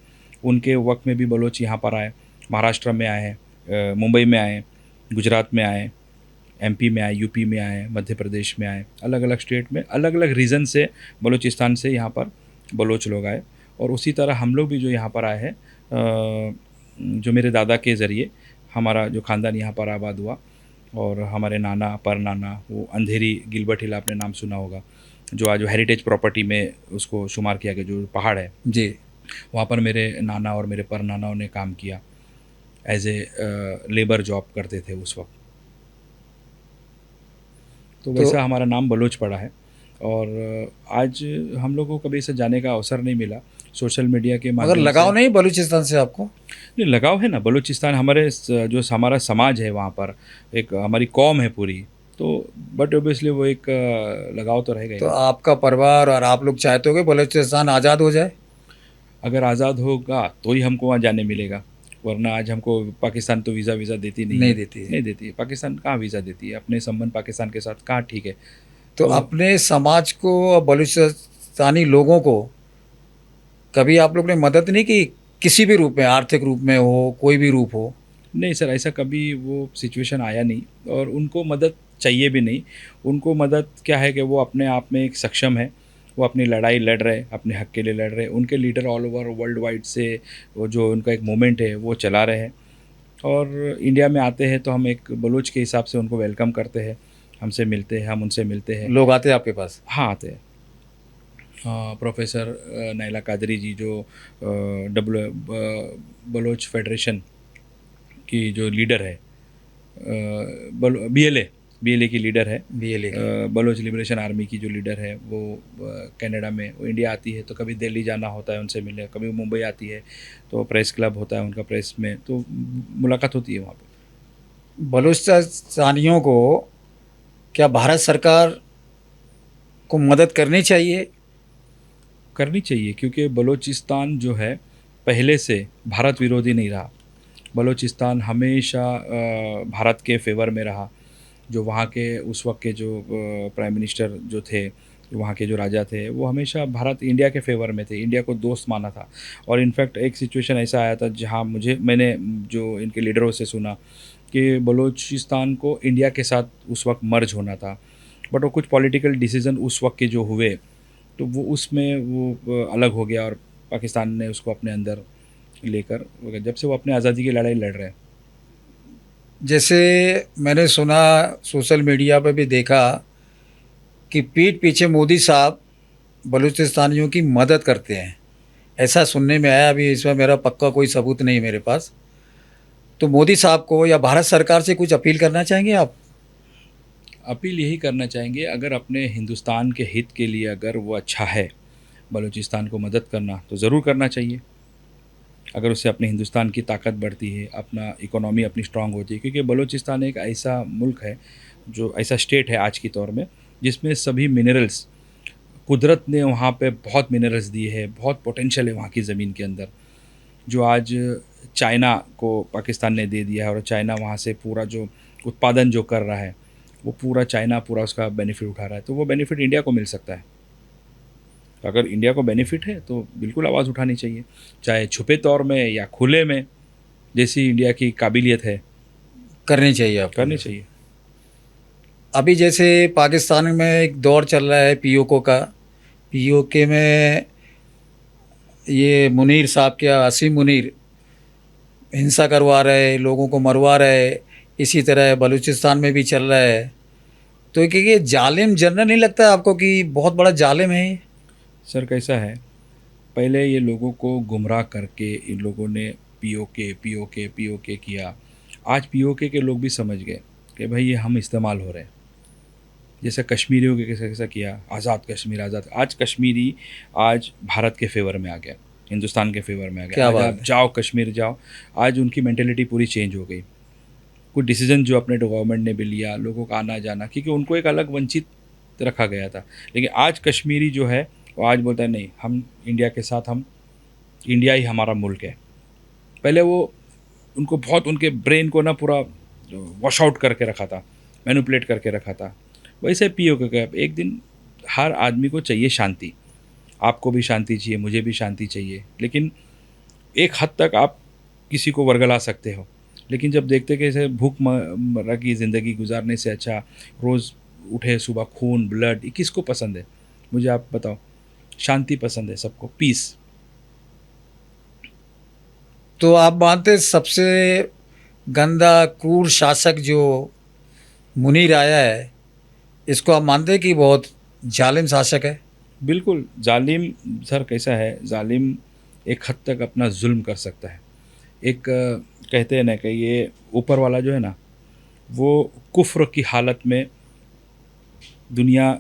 उनके वक्त में भी बलोच यहाँ पर आए, महाराष्ट्र में आए, मुंबई में आए, गुजरात में आए, एमपी में आए, यूपी में आए, मध्य प्रदेश में आए, अलग अलग स्टेट में अलग अलग रीज़न से बलूचिस्तान से यहाँ पर बलोच लोग आए। और उसी तरह हम लोग भी जो यहाँ पर आए हैं, जो मेरे दादा के ज़रिए हमारा जो ख़ानदान यहाँ पर आबाद हुआ, और हमारे नाना पर नाना वो अंधेरी गिलबर्ट हिल आपने नाम सुना होगा, जो आज हेरिटेज प्रॉपर्टी में उसको शुमार किया गया, जो पहाड़ है जी। वहाँ पर मेरे नाना और मेरे पर नानाओं ने काम किया, एज ए लेबर जॉब करते थे उस वक्त। तो वैसा हमारा नाम बलोच पड़ा है। और आज हम लोगों को कभी इसे जाने का अवसर नहीं मिला सोशल मीडिया के मगर माध्यम लगाव से। नहीं बलूचिस्तान से आपको? नहीं, लगाव है ना, बलूचिस्तान हमारे जो हमारा समाज है वहाँ पर, एक हमारी कौम है पूरी, तो बट ऑब्वियसली वो एक लगाव तो रहेगा ही तो ना। आपका परिवार और आप लोग चाहते हो कि बलूचिस्तान आज़ाद हो जाए? अगर आज़ाद होगा तो ही हमको वहाँ जाने मिलेगा, वरना आज हमको पाकिस्तान तो वीज़ा देती नहीं नहीं है। देती है। नहीं देती है, पाकिस्तान कहाँ वीज़ा देती है, अपने संबंध पाकिस्तान के साथ कहाँ ठीक है। तो अपने समाज को और बलूचिस्तानी लोगों को कभी आप लोग ने मदद नहीं की, किसी भी रूप में, आर्थिक रूप में हो, कोई भी रूप हो? नहीं सर, ऐसा कभी वो सिचुएशन आया नहीं, और उनको मदद चाहिए भी नहीं। उनको मदद क्या है कि वो अपने आप में एक सक्षम है, वो अपनी लड़ाई लड़ रहे, अपने हक के लिए लड़ रहे। उनके leader all over world wide से वो जो उनका एक मूवमेंट है वो चला रहे हैं। और इंडिया में आते हैं तो हम एक बलूच के हिसाब से उनको वेलकम करते हैं, हमसे मिलते हैं, हम उनसे मिलते हैं। लोग आते हैं आपके पास? हाँ, आते हैं। प्रोफेसर नाइला कादरी जी जो बलोच फेडरेशन की जो लीडर है, बीएलए की लीडर है, बीएलए बलोच लिबरेशन आर्मी की जो लीडर है, वो कनाडा में, वो इंडिया आती है तो कभी दिल्ली जाना होता है उनसे मिलने, कभी मुंबई आती है तो प्रेस क्लब होता है उनका, प्रेस में तो मुलाकात होती है वहाँ पे। बलूचिस्तानियों को क्या भारत सरकार को मदद करनी चाहिए? करनी चाहिए, क्योंकि बलूचिस्तान जो है पहले से भारत विरोधी नहीं रहा। बलूचिस्तान हमेशा भारत के फेवर में रहा। जो वहाँ के उस वक्त के जो प्राइम मिनिस्टर जो थे, वहाँ के जो राजा थे, वो हमेशा भारत इंडिया के फेवर में थे, इंडिया को दोस्त माना था। और इनफैक्ट एक सिचुएशन ऐसा आया था जहाँ मैंने जो इनके लीडरों से सुना कि बलूचिस्तान को इंडिया के साथ उस वक्त मर्ज होना था, बट वो कुछ पॉलिटिकल डिसीजन उस वक्त के जो हुए तो वो उसमें वो अलग हो गया, और पाकिस्तान ने उसको अपने अंदर लेकर, जब से वो अपने आज़ादी की लड़ाई लड़ रहे हैं। जैसे मैंने सुना, सोशल मीडिया पे भी देखा कि पीठ पीछे मोदी साहब बलूचिस्तानियों की मदद करते हैं, ऐसा सुनने में आया। अभी इसमें मेरा पक्का कोई सबूत नहीं मेरे पास। तो मोदी साहब को या भारत सरकार से कुछ अपील करना चाहेंगे आप? अपील यही करना चाहेंगे, अगर अपने हिंदुस्तान के हित के लिए अगर वो अच्छा है बलूचिस्तान को मदद करना, तो ज़रूर करना चाहिए। अगर उससे अपने हिंदुस्तान की ताकत बढ़ती है, अपना इकोनॉमी अपनी स्ट्रांग होती है, क्योंकि बलूचिस्तान एक ऐसा मुल्क है, जो ऐसा स्टेट है आज की तौर में, जिसमें सभी मिनरल्स, कुदरत ने वहाँ पे बहुत मिनरल्स दिए हैं, बहुत पोटेंशियल है वहाँ की ज़मीन के अंदर, जो आज चाइना को पाकिस्तान ने दे दिया है। और चाइना वहाँ से पूरा जो उत्पादन जो कर रहा है, वो पूरा चाइना पूरा उसका बेनिफिट उठा रहा है। तो वो बेनिफिट इंडिया को मिल सकता है। तो अगर इंडिया को बेनिफिट है तो बिल्कुल आवाज़ उठानी चाहिए, चाहे छुपे तौर में या खुले में, जैसी इंडिया की काबिलियत है करनी चाहिए आपको? करनी चाहिए। अभी जैसे पाकिस्तान में एक दौर चल रहा है पीओके का, पीओके में ये मुनीर साहब, क्या असीम मुनीर, हिंसा करवा रहे, लोगों को मरवा रहे। इसी तरह बलूचिस्तान में भी चल रहा है। तो ये जालिम जनरल नहीं लगता है आपको कि बहुत बड़ा जालिम है ये? सर कैसा है, पहले ये लोगों को गुमराह करके इन लोगों ने पीओके किया। आज पीओके के लोग भी समझ गए कि भाई ये हम इस्तेमाल हो रहे हैं। जैसे कश्मीरियों के कैसा किया, आज़ाद कश्मीर आज़ाद। आज कश्मीरी आज भारत के फेवर में आ गया, हिंदुस्तान के फेवर में आ गया। क्या आज बात आप है। जाओ कश्मीर जाओ, आज उनकी मेंटेलिटी पूरी चेंज हो गई। कुछ डिसीजन जो अपने गवर्नमेंट ने भी लिया, लोगों का आना जाना, क्योंकि उनको एक अलग वंचित रखा गया था। लेकिन आज कश्मीरी जो है वो आज बोलता है नहीं, हम इंडिया के साथ, हम इंडिया ही हमारा मुल्क है। पहले वो उनको बहुत, उनके ब्रेन को ना पूरा वॉश आउट करके रखा था, मैनिपुलेट करके रखा था। वैसे पीओके का एक दिन हर आदमी को चाहिए शांति। आपको भी शांति चाहिए, मुझे भी शांति चाहिए, लेकिन एक हद तक आप किसी को वर्गला सकते हो। लेकिन जब देखते कि ऐसे भूखमर्रा की ज़िंदगी गुजारने से अच्छा रोज़ उठे सुबह खून ब्लड, ये किसको पसंद है? मुझे आप बताओ। शांति पसंद है सबको, पीस। तो आप मानते हैं सबसे गंदा क्रूर शासक जो मुनीर आया है, इसको आप मानते हैं कि बहुत जालिम शासक है? बिल्कुल जालिम। सर कैसा है, जालिम एक हद तक अपना जुल्म कर सकता है। एक कहते हैं ना कि ये ऊपर वाला जो है ना, वो कुफ्र की हालत में दुनिया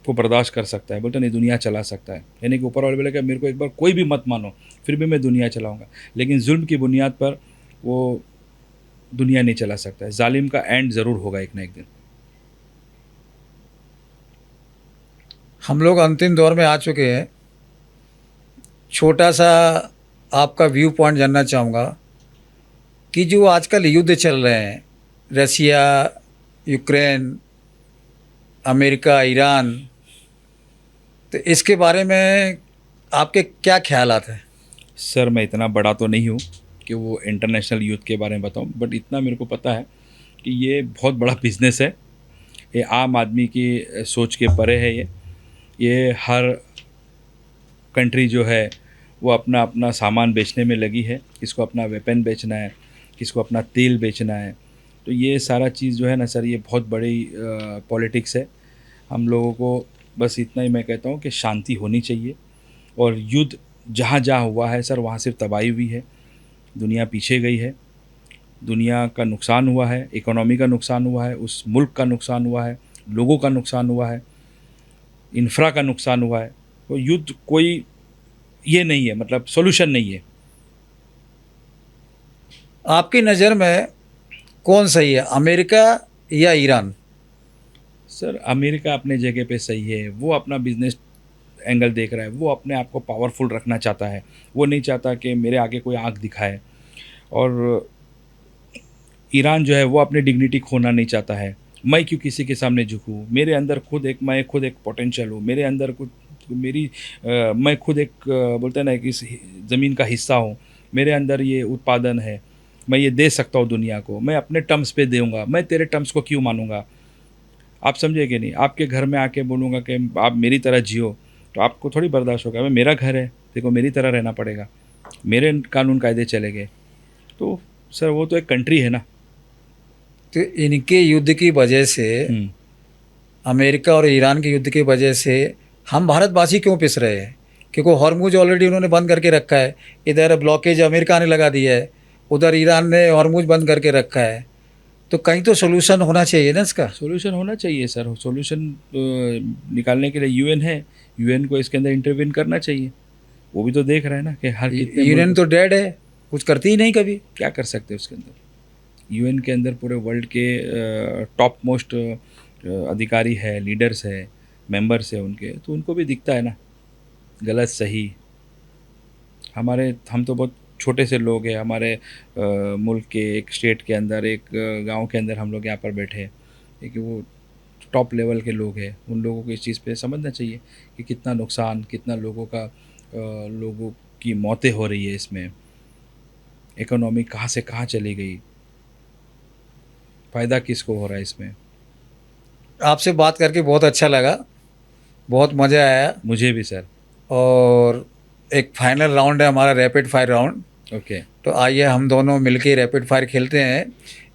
को बर्दाश्त कर सकता है। बोलते नहीं, दुनिया चला सकता है। यानी कि ऊपर वाले बोले कि मेरे को एक बार कोई भी मत मानो, फिर भी मैं दुनिया चलाऊंगा। लेकिन जुल्म की बुनियाद पर वो दुनिया नहीं चला सकता है। जालिम का एंड ज़रूर होगा एक ना एक दिन। हम लोग अंतिम दौर में आ चुके हैं। छोटा सा आपका व्यू पॉइंट जानना चाहूँगा कि जो आजकल युद्ध चल रहे हैं, रसिया, यूक्रेन, अमेरिका, ईरान, तो इसके बारे में आपके क्या ख्यालात हैं? सर मैं इतना बड़ा तो नहीं हूँ कि वो इंटरनेशनल यूथ के बारे में बताऊँ, बट इतना मेरे को पता है कि ये बहुत बड़ा बिजनेस है। ये आम आदमी की सोच के परे है। ये हर कंट्री जो है वो अपना अपना सामान बेचने में लगी है। किसको अपना वेपन बेचना है, किसको अपना तेल बेचना है। तो ये सारा चीज़ जो है ना सर, ये बहुत बड़ी पॉलिटिक्स है। हम लोगों को बस इतना ही मैं कहता हूँ कि शांति होनी चाहिए। और युद्ध जहाँ जहाँ हुआ है सर, वहाँ सिर्फ तबाही हुई है, दुनिया पीछे गई है, दुनिया का नुकसान हुआ है, इकोनॉमी का नुकसान हुआ है, उस मुल्क का नुकसान हुआ है, लोगों का नुकसान हुआ है, इंफ्रा का नुकसान हुआ है। तो युद्ध कोई ये नहीं है, मतलब सॉल्यूशन नहीं है। आपकी नज़र में कौन सही है, अमेरिका या ईरान? सर अमेरिका अपने जगह पे सही है। वो अपना बिजनेस एंगल देख रहा है, वो अपने आप को पावरफुल रखना चाहता है। वो नहीं चाहता कि मेरे आगे कोई आँख दिखाए। और ईरान जो है वो अपनी डिग्निटी खोना नहीं चाहता है। मैं क्यों किसी के सामने झुकूँ? मेरे अंदर मैं खुद एक पोटेंशियल हूँ। मेरे अंदर कुछ मैं खुद एक बोलते हैं ना कि इस ज़मीन का हिस्सा हूँ। मेरे अंदर ये उत्पादन है, मैं ये दे सकता हूँ दुनिया को। मैं अपने टर्म्स पे दूँगा, मैं तेरे टर्म्स को क्यों मानूँगा? आप समझे कि नहीं? आपके घर में आके बोलूँगा कि आप मेरी तरह जियो, तो आपको थोड़ी बर्दाश्त होगा। मेरा घर है, देखो मेरी तरह रहना पड़ेगा, मेरे कानून कायदे चलेंगे। तो सर वो तो एक कंट्री है ना। तो इनके युद्ध की वजह से, हुँ। अमेरिका और ईरान के युद्ध की वजह से हम भारतवासी क्यों पिस रहे हैं? क्योंकि हॉर्मुज ऑलरेडी उन्होंने बंद करके रखा है। इधर ब्लॉकेज अमेरिका ने लगा दिया है, उधर ईरान ने हॉर्मुज बंद करके रखा है। तो कहीं तो सोल्यूशन होना चाहिए ना इसका। सॉल्यूशन होना चाहिए सर। सॉल्यूशन निकालने के लिए यूएन है। यूएन को इसके अंदर इंटरवीन करना चाहिए। वो भी तो देख रहा है ना कि हर कितने यूरेन मुल्क तो डेड है, कुछ करती ही नहीं कभी। क्या कर सकते हैं उसके अंदर। यूएन के अंदर पूरे वर्ल्ड के टॉप मोस्ट अधिकारी है, लीडर्स है, मेंबर्स है उनके, तो उनको भी दिखता है ना गलत सही। हम तो बहुत छोटे से लोग हैं। हमारे मुल्क के एक स्टेट के अंदर, एक गांव के अंदर हम लोग यहाँ पर बैठे हैं। लेकिन वो टॉप लेवल के लोग हैं, उन लोगों को इस चीज़ पे समझना चाहिए कि कितना नुकसान, कितना लोगों की मौतें हो रही है इसमें। इकोनॉमी कहाँ से कहाँ चली गई, फ़ायदा किसको हो रहा है इसमें। आपसे बात करके बहुत अच्छा लगा, बहुत मज़ा आया। मुझे भी सर। और एक फाइनल राउंड है हमारा, रैपिड फायर राउंड। ओके। तो आइए हम दोनों मिलके रैपिड फायर खेलते हैं।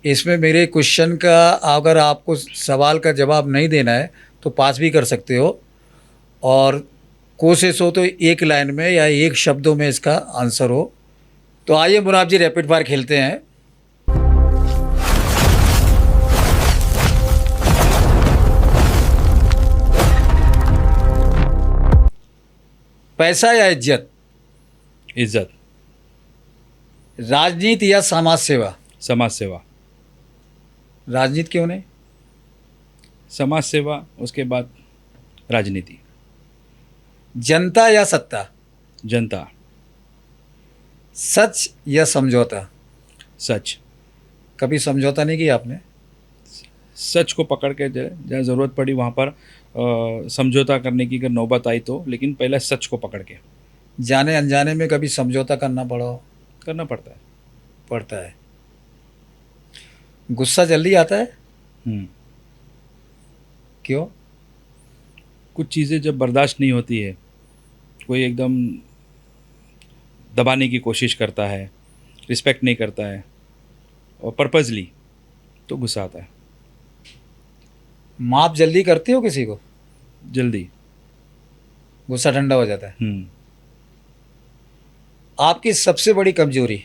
इसमें मेरे क्वेश्चन का अगर आपको सवाल का जवाब नहीं देना है तो पास भी कर सकते हो, और कोशिश हो तो एक लाइन में या एक शब्दों में इसका आंसर हो। तो आइए मुराद जी, रैपिड फायर खेलते हैं। पैसा या इज्जत? इज्जत। राजनीति या समाज सेवा? समाज सेवा। राजनीति क्यों नहीं? समाज सेवा, उसके बाद राजनीति। जनता या सत्ता? जनता। सच या समझौता? सच। कभी समझौता नहीं किया आपने? सच को पकड़ के जहाँ ज़रूरत पड़ी वहाँ पर समझौता करने की अगर नौबत आई तो, लेकिन पहले सच को पकड़ के जाने अनजाने में कभी समझौता करना करना पड़ता है। पड़ता है। गुस्सा जल्दी आता है? हम्म। क्यों? कुछ चीज़ें जब बर्दाश्त नहीं होती है, कोई एकदम दबाने की कोशिश करता है, रिस्पेक्ट नहीं करता है और पर्पजली, तो गुस्सा आता है माफ जल्दी करते हो किसी को? जल्दी। गुस्सा ठंडा हो जाता है। हम्म। आपकी सबसे बड़ी कमजोरी?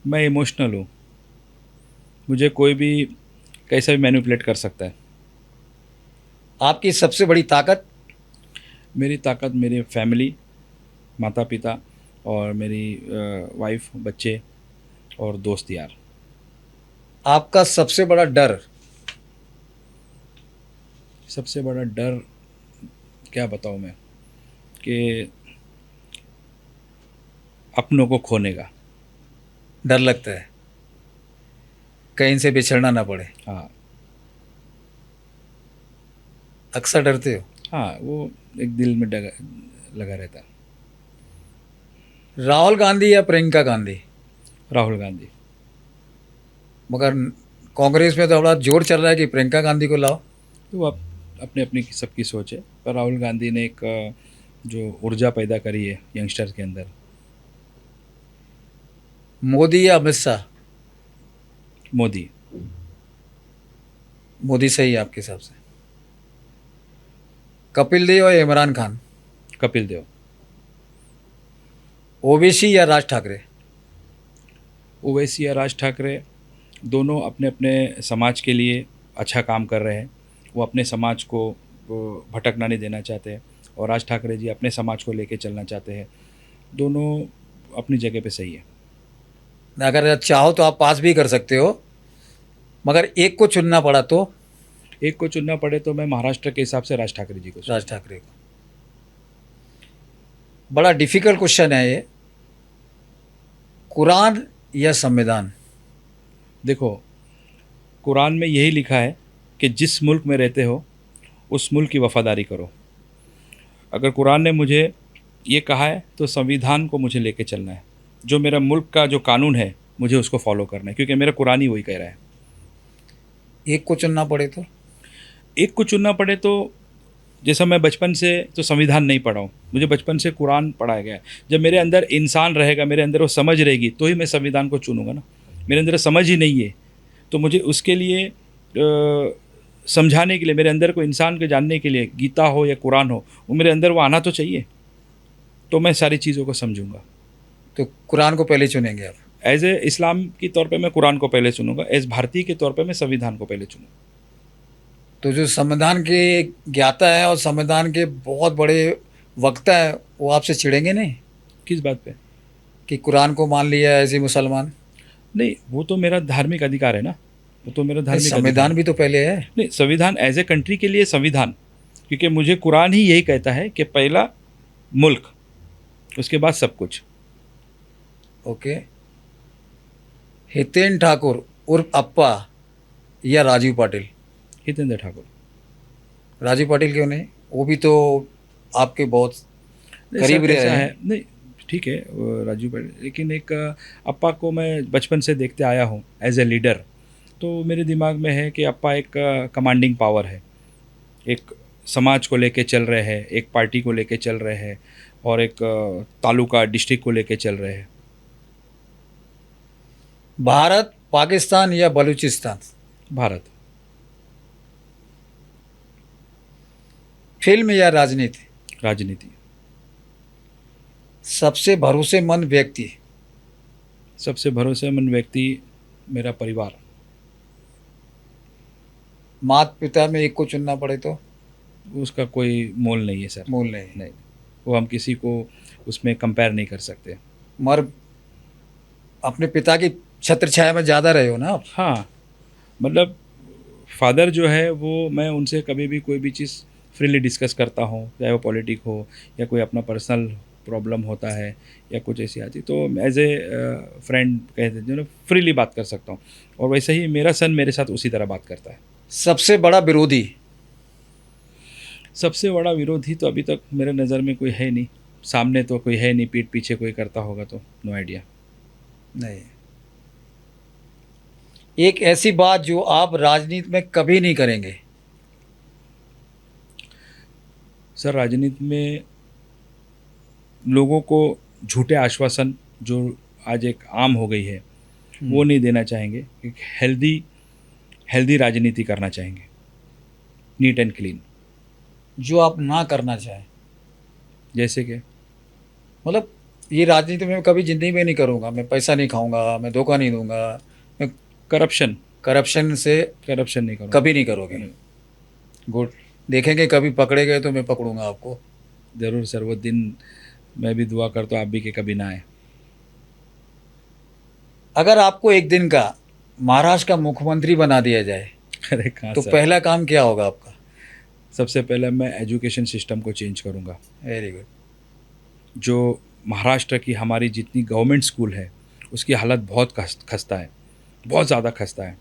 मैं इमोशनल हूँ, मुझे कोई भी कैसा भी मैनिपुलेट कर सकता है। आपकी सबसे बड़ी ताकत? मेरी ताकत मेरी फैमिली, माता पिता और मेरी वाइफ, बच्चे और दोस्त यार। आपका सबसे बड़ा डर? सबसे बड़ा डर क्या बताऊँ मैं, कि अपनों को खोने का। डर लगता है कहीं से बिछड़ना ना पड़े? हाँ। अक्सर डरते हो? हाँ, वो एक दिल में लगा रहता है। राहुल गांधी या प्रियंका गांधी? राहुल गांधी। मगर कांग्रेस में तो बड़ा जोर चल रहा है कि प्रियंका गांधी को लाओ। तो वो अपने अपनी सबकी सोच है, पर राहुल गांधी ने एक जो ऊर्जा पैदा करी है यंगस्टर्स के अंदर। मोदी या अमित शाह? मोदी। मोदी सही है आपके हिसाब से? कपिल देव या इमरान खान? कपिल देव। ओवैसी या राज ठाकरे? ओवैसी या राज ठाकरे, दोनों अपने अपने समाज के लिए अच्छा काम कर रहे हैं। वो अपने समाज को वो भटकना नहीं देना चाहते हैं, और राज ठाकरे जी अपने समाज को लेके चलना चाहते हैं। दोनों अपनी जगह पे सही है। अगर चाहो तो आप पास भी कर सकते हो, मगर एक को चुनना पड़ा तो? एक को चुनना पड़े तो मैं महाराष्ट्र के हिसाब से राज ठाकरे जी को राज ठाकरे को। बड़ा डिफिकल्ट क्वेश्चन है ये। कुरान या संविधान? देखो, कुरान में यही लिखा है कि जिस मुल्क में रहते हो उस मुल्क की वफ़ादारी करो। अगर कुरान ने मुझे ये कहा है तो संविधान को मुझे लेके चलना है। जो मेरा मुल्क का जो कानून है मुझे उसको फॉलो करना है, क्योंकि मेरा कुरान ही वही कह रहा है। एक को चुनना पड़े तो? एक को चुनना पड़े तो, जैसा मैं बचपन से तो संविधान नहीं पढ़ा हूँ, मुझे बचपन से कुरान पढ़ाया गया है। जब मेरे अंदर इंसान रहेगा, मेरे अंदर वो समझ रहेगी, तो ही मैं संविधान को चुनूँगा ना। मेरे अंदर समझ ही नहीं है, तो मुझे उसके लिए समझाने के लिए, मेरे अंदर को इंसान को जानने के लिए, गीता हो या कुरान हो, वो मेरे अंदर वो आना तो चाहिए, तो मैं सारी चीज़ों को समझूंगा। तो कुरान को पहले चुनेंगे आप? एज ए इस्लाम के तौर पे मैं कुरान को पहले चुनूंगा, एज भारतीय के तौर पे मैं संविधान को पहले चुनूंगा। तो जो संविधान के ज्ञाता है और संविधान के बहुत बड़े वक्ता है, वो आपसे चिढ़ेंगे नहीं किस बात पे? कि कुरान को मान लिया ऐसे मुसलमान? नहीं, वो तो मेरा धार्मिक अधिकार है ना, वो तो मेरा धार्मिक अधिकार संविधान है। भी तो पहले है। नहीं, संविधान एज ए कंट्री के लिए संविधान, क्योंकि मुझे कुरान ही यही कहता है कि पहला मुल्क, उसके बाद सब कुछ। ओके। हितेन ठाकुर उर्फ अप्पा या राजीव पाटिल? हितेंद्र ठाकुर। राजीव पाटिल क्यों नहीं? वो भी तो आपके बहुत नहीं, करीब सर, रहे कैसा हैं। है, नहीं ठीक है वो राजू भाई, लेकिन एक अप्पा को मैं बचपन से देखते आया हूँ एज ए लीडर, तो मेरे दिमाग में है कि अप्पा एक कमांडिंग पावर है, एक समाज को लेके चल रहे हैं, एक पार्टी को लेके चल रहे हैं, और एक तालुका डिस्ट्रिक्ट को लेके चल रहे हैं। भारत, पाकिस्तान या बलूचिस्तान? भारत। फिल्म या राजनीति? राजनीति। सबसे भरोसेमंद व्यक्ति? सबसे भरोसेमंद व्यक्ति मेरा परिवार। माता पिता में एक को चुनना पड़े तो? उसका कोई मोल नहीं है सर। मूल नहीं। नहीं, वो हम किसी को उसमें कंपेयर नहीं कर सकते। मगर अपने पिता की छत्र छाया में ज़्यादा रहे हो ना आप? हाँ, मतलब फादर जो है वो, मैं उनसे कभी भी कोई भी चीज़ फ्रीली डिस्कस करता हूँ, चाहे वो पॉलिटिक हो या कोई अपना पर्सनल प्रॉब्लम होता है या कुछ ऐसी आती तो एज ए फ्रेंड कहते जो ना फ्रीली बात कर सकता हूँ। और वैसे ही मेरा सन मेरे साथ उसी तरह बात करता है। सबसे बड़ा विरोधी? सबसे बड़ा विरोधी तो अभी तक मेरे नज़र में कोई है नहीं, सामने तो कोई है नहीं, पीठ पीछे कोई करता होगा तो नो आइडिया। नहीं। एक ऐसी बात जो आप राजनीति में कभी नहीं करेंगे? सर, राजनीति में लोगों को झूठे आश्वासन जो आज एक आम हो गई है वो नहीं देना चाहेंगे। एक हेल्दी राजनीति करना चाहेंगे, नीट एंड क्लीन। जो आप ना करना चाहें? जैसे कि मतलब ये राजनीति में मैं कभी ज़िंदगी में नहीं करूँगा, मैं पैसा नहीं खाऊंगा, मैं धोखा नहीं दूंगा, मैं करप्शन से नहीं करूँगा। कभी नहीं करोगे? गुड। देखेंगे कभी पकड़े गए तो मैं पकड़ूंगा आपको। ज़रूर सर, वो दिन मैं भी दुआ करता हूँ आप भी कि कभी ना आए। अगर आपको एक दिन का महाराष्ट्र का मुख्यमंत्री बना दिया जाए अरे कहाँ तो सर, पहला काम क्या होगा आपका? सबसे पहले मैं एजुकेशन सिस्टम को चेंज करूँगा। Very good. जो महाराष्ट्र की हमारी जितनी गवर्नमेंट स्कूल है उसकी हालत बहुत खस्ता है, बहुत ज़्यादा खस्ता है।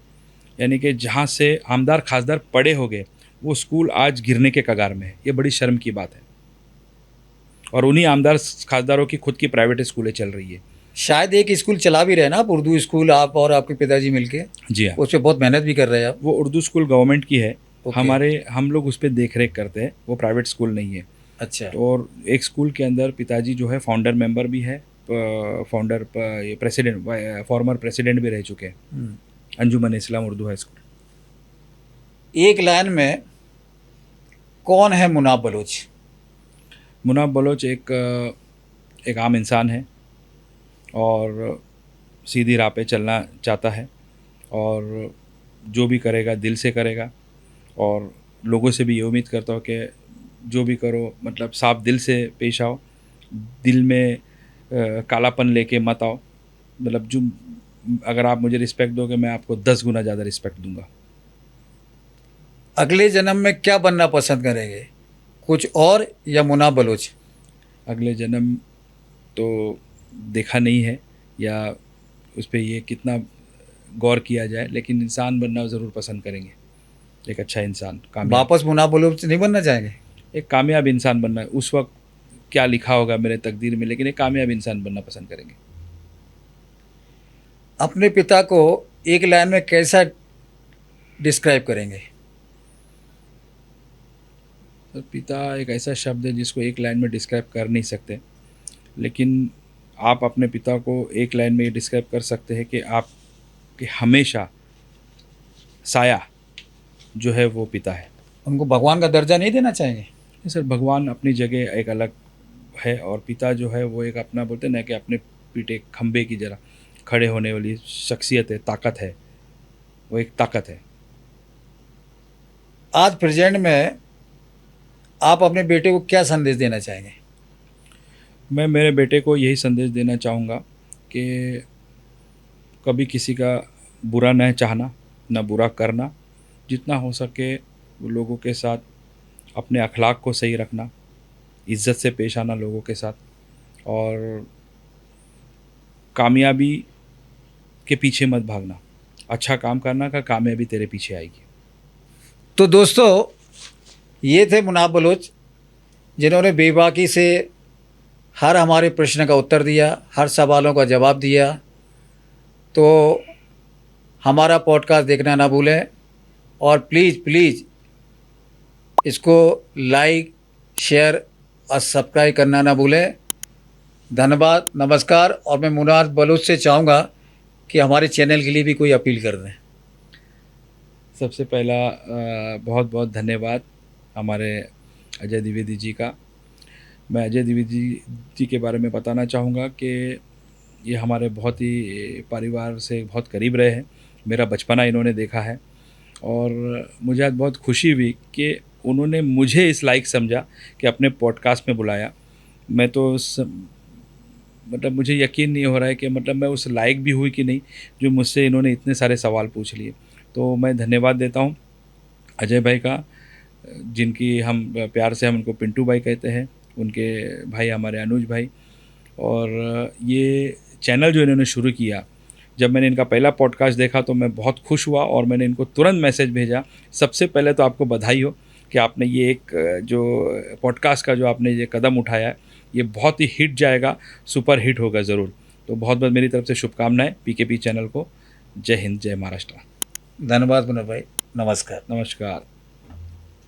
यानी कि जहाँ से आमदार खासदार पड़े हो गए वो स्कूल आज गिरने के कगार में है। ये बड़ी शर्म की बात है। और उन्हीं आमदार खासदारों की खुद की प्राइवेट स्कूलें चल रही है। शायद एक स्कूल चला भी रहे ना आप, उर्दू स्कूल, आप और आपके पिताजी मिलके? जी हाँ, उस पर बहुत मेहनत भी कर रहे हैं आप। वो उर्दू स्कूल गवर्नमेंट की है। ओके। हम लोग उस पर देख रेख करते हैं, वो प्राइवेट स्कूल नहीं है। अच्छा। और एक स्कूल के अंदर पिताजी जो है फाउंडर मेंबर भी है, फाउंडर ये प्रेसिडेंट, फॉर्मर प्रेसिडेंट भी रह चुके हैं। अंजुमन इस्लाम उर्दू हाई स्कूल। एक लाइन में कौन है मुनाब बलोच? मुनाब बलोच एक आम इंसान है और सीधी राह पे चलना चाहता है और जो भी करेगा दिल से करेगा। और लोगों से भी ये उम्मीद करता हूँ कि जो भी करो मतलब साफ दिल से पेश आओ, दिल में कालापन लेके मत आओ। मतलब जो अगर आप मुझे रिस्पेक्ट दोगे मैं आपको 10 गुना ज़्यादा रिस्पेक्ट दूंगा। अगले जन्म में क्या बनना पसंद करेंगे, कुछ और या मुनाब बलोच? अगले जन्म तो देखा नहीं है या उस पर ये कितना गौर किया जाए, लेकिन इंसान बनना ज़रूर पसंद करेंगे। एक अच्छा इंसान, कामयाब, वापस मुनाब बलोच नहीं बनना चाहेंगे? एक कामयाब इंसान बनना। उस वक्त क्या लिखा होगा मेरे तकदीर में, लेकिन एक कामयाब इंसान बनना पसंद करेंगे। अपने पिता को एक लाइन में कैसा डिस्क्राइब करेंगे? तो पिता एक ऐसा शब्द है जिसको एक लाइन में डिस्क्राइब कर नहीं सकते, लेकिन आप अपने पिता को एक लाइन में ये डिस्क्राइब कर सकते हैं कि आपके हमेशा साया जो है वो पिता है। उनको भगवान का दर्जा नहीं देना चाहेंगे? नहीं सर, भगवान अपनी जगह एक अलग है और पिता जो है वो एक अपना बोलते हैं ना कि अपने पीठे खंबे की जरा खड़े होने वाली शख्सियत है, ताकत है, वो एक ताकत है। आज प्रेजेंट में आप अपने बेटे को क्या संदेश देना चाहेंगे? मैं मेरे बेटे को यही संदेश देना चाहूँगा कि कभी किसी का बुरा न चाहना, न बुरा करना। जितना हो सके वो लोगों के साथ अपने अखलाक को सही रखना, इज़्ज़त से पेश आना लोगों के साथ, और कामयाबी के पीछे मत भागना। अच्छा काम करना का कामयाबी तेरे पीछे आएगी। तो दोस्तों, ये थे मुनाब बलोच जिन्होंने बेबाकी से हर हमारे प्रश्न का उत्तर दिया, हर सवालों का जवाब दिया। तो हमारा पॉडकास्ट देखना ना भूलें और प्लीज़ इसको लाइक, शेयर और सब्सक्राइब करना ना भूलें। धन्यवाद, नमस्कार। और मैं मुनाब बलोच से चाहूँगा कि हमारे चैनल के लिए भी कोई अपील कर दें। सबसे पहला बहुत बहुत धन्यवाद हमारे अजय द्विवेदी जी का। मैं अजय द्विवेदी जी के बारे में बताना चाहूँगा कि ये हमारे बहुत ही परिवार से बहुत करीब रहे हैं। मेरा बचपना इन्होंने देखा है और मुझे आज बहुत खुशी हुई कि उन्होंने मुझे इस लायक समझा कि अपने पॉडकास्ट में बुलाया। मैं तो मतलब मुझे यकीन नहीं हो रहा है कि मतलब मैं उस लायक भी हुई कि नहीं जो मुझसे इन्होंने इतने सारे सवाल पूछ लिए। तो मैं धन्यवाद देता हूँ अजय भाई का, जिनकी हम प्यार से हम उनको पिंटू भाई कहते हैं। उनके भाई हमारे अनुज भाई। और ये चैनल जो इन्होंने शुरू किया, जब मैंने इनका पहला पॉडकास्ट देखा तो मैं बहुत खुश हुआ और मैंने इनको तुरंत मैसेज भेजा। सबसे पहले तो आपको बधाई हो कि आपने ये एक जो पॉडकास्ट का जो आपने ये कदम उठाया है, ये बहुत ही हिट जाएगा, सुपर हिट होगा ज़रूर। तो बहुत बहुत मेरी तरफ से शुभकामनाएं पीकेपी चैनल को। जय हिंद, जय महाराष्ट्र। धन्यवाद विनोद भाई, नमस्कार। नमस्कार।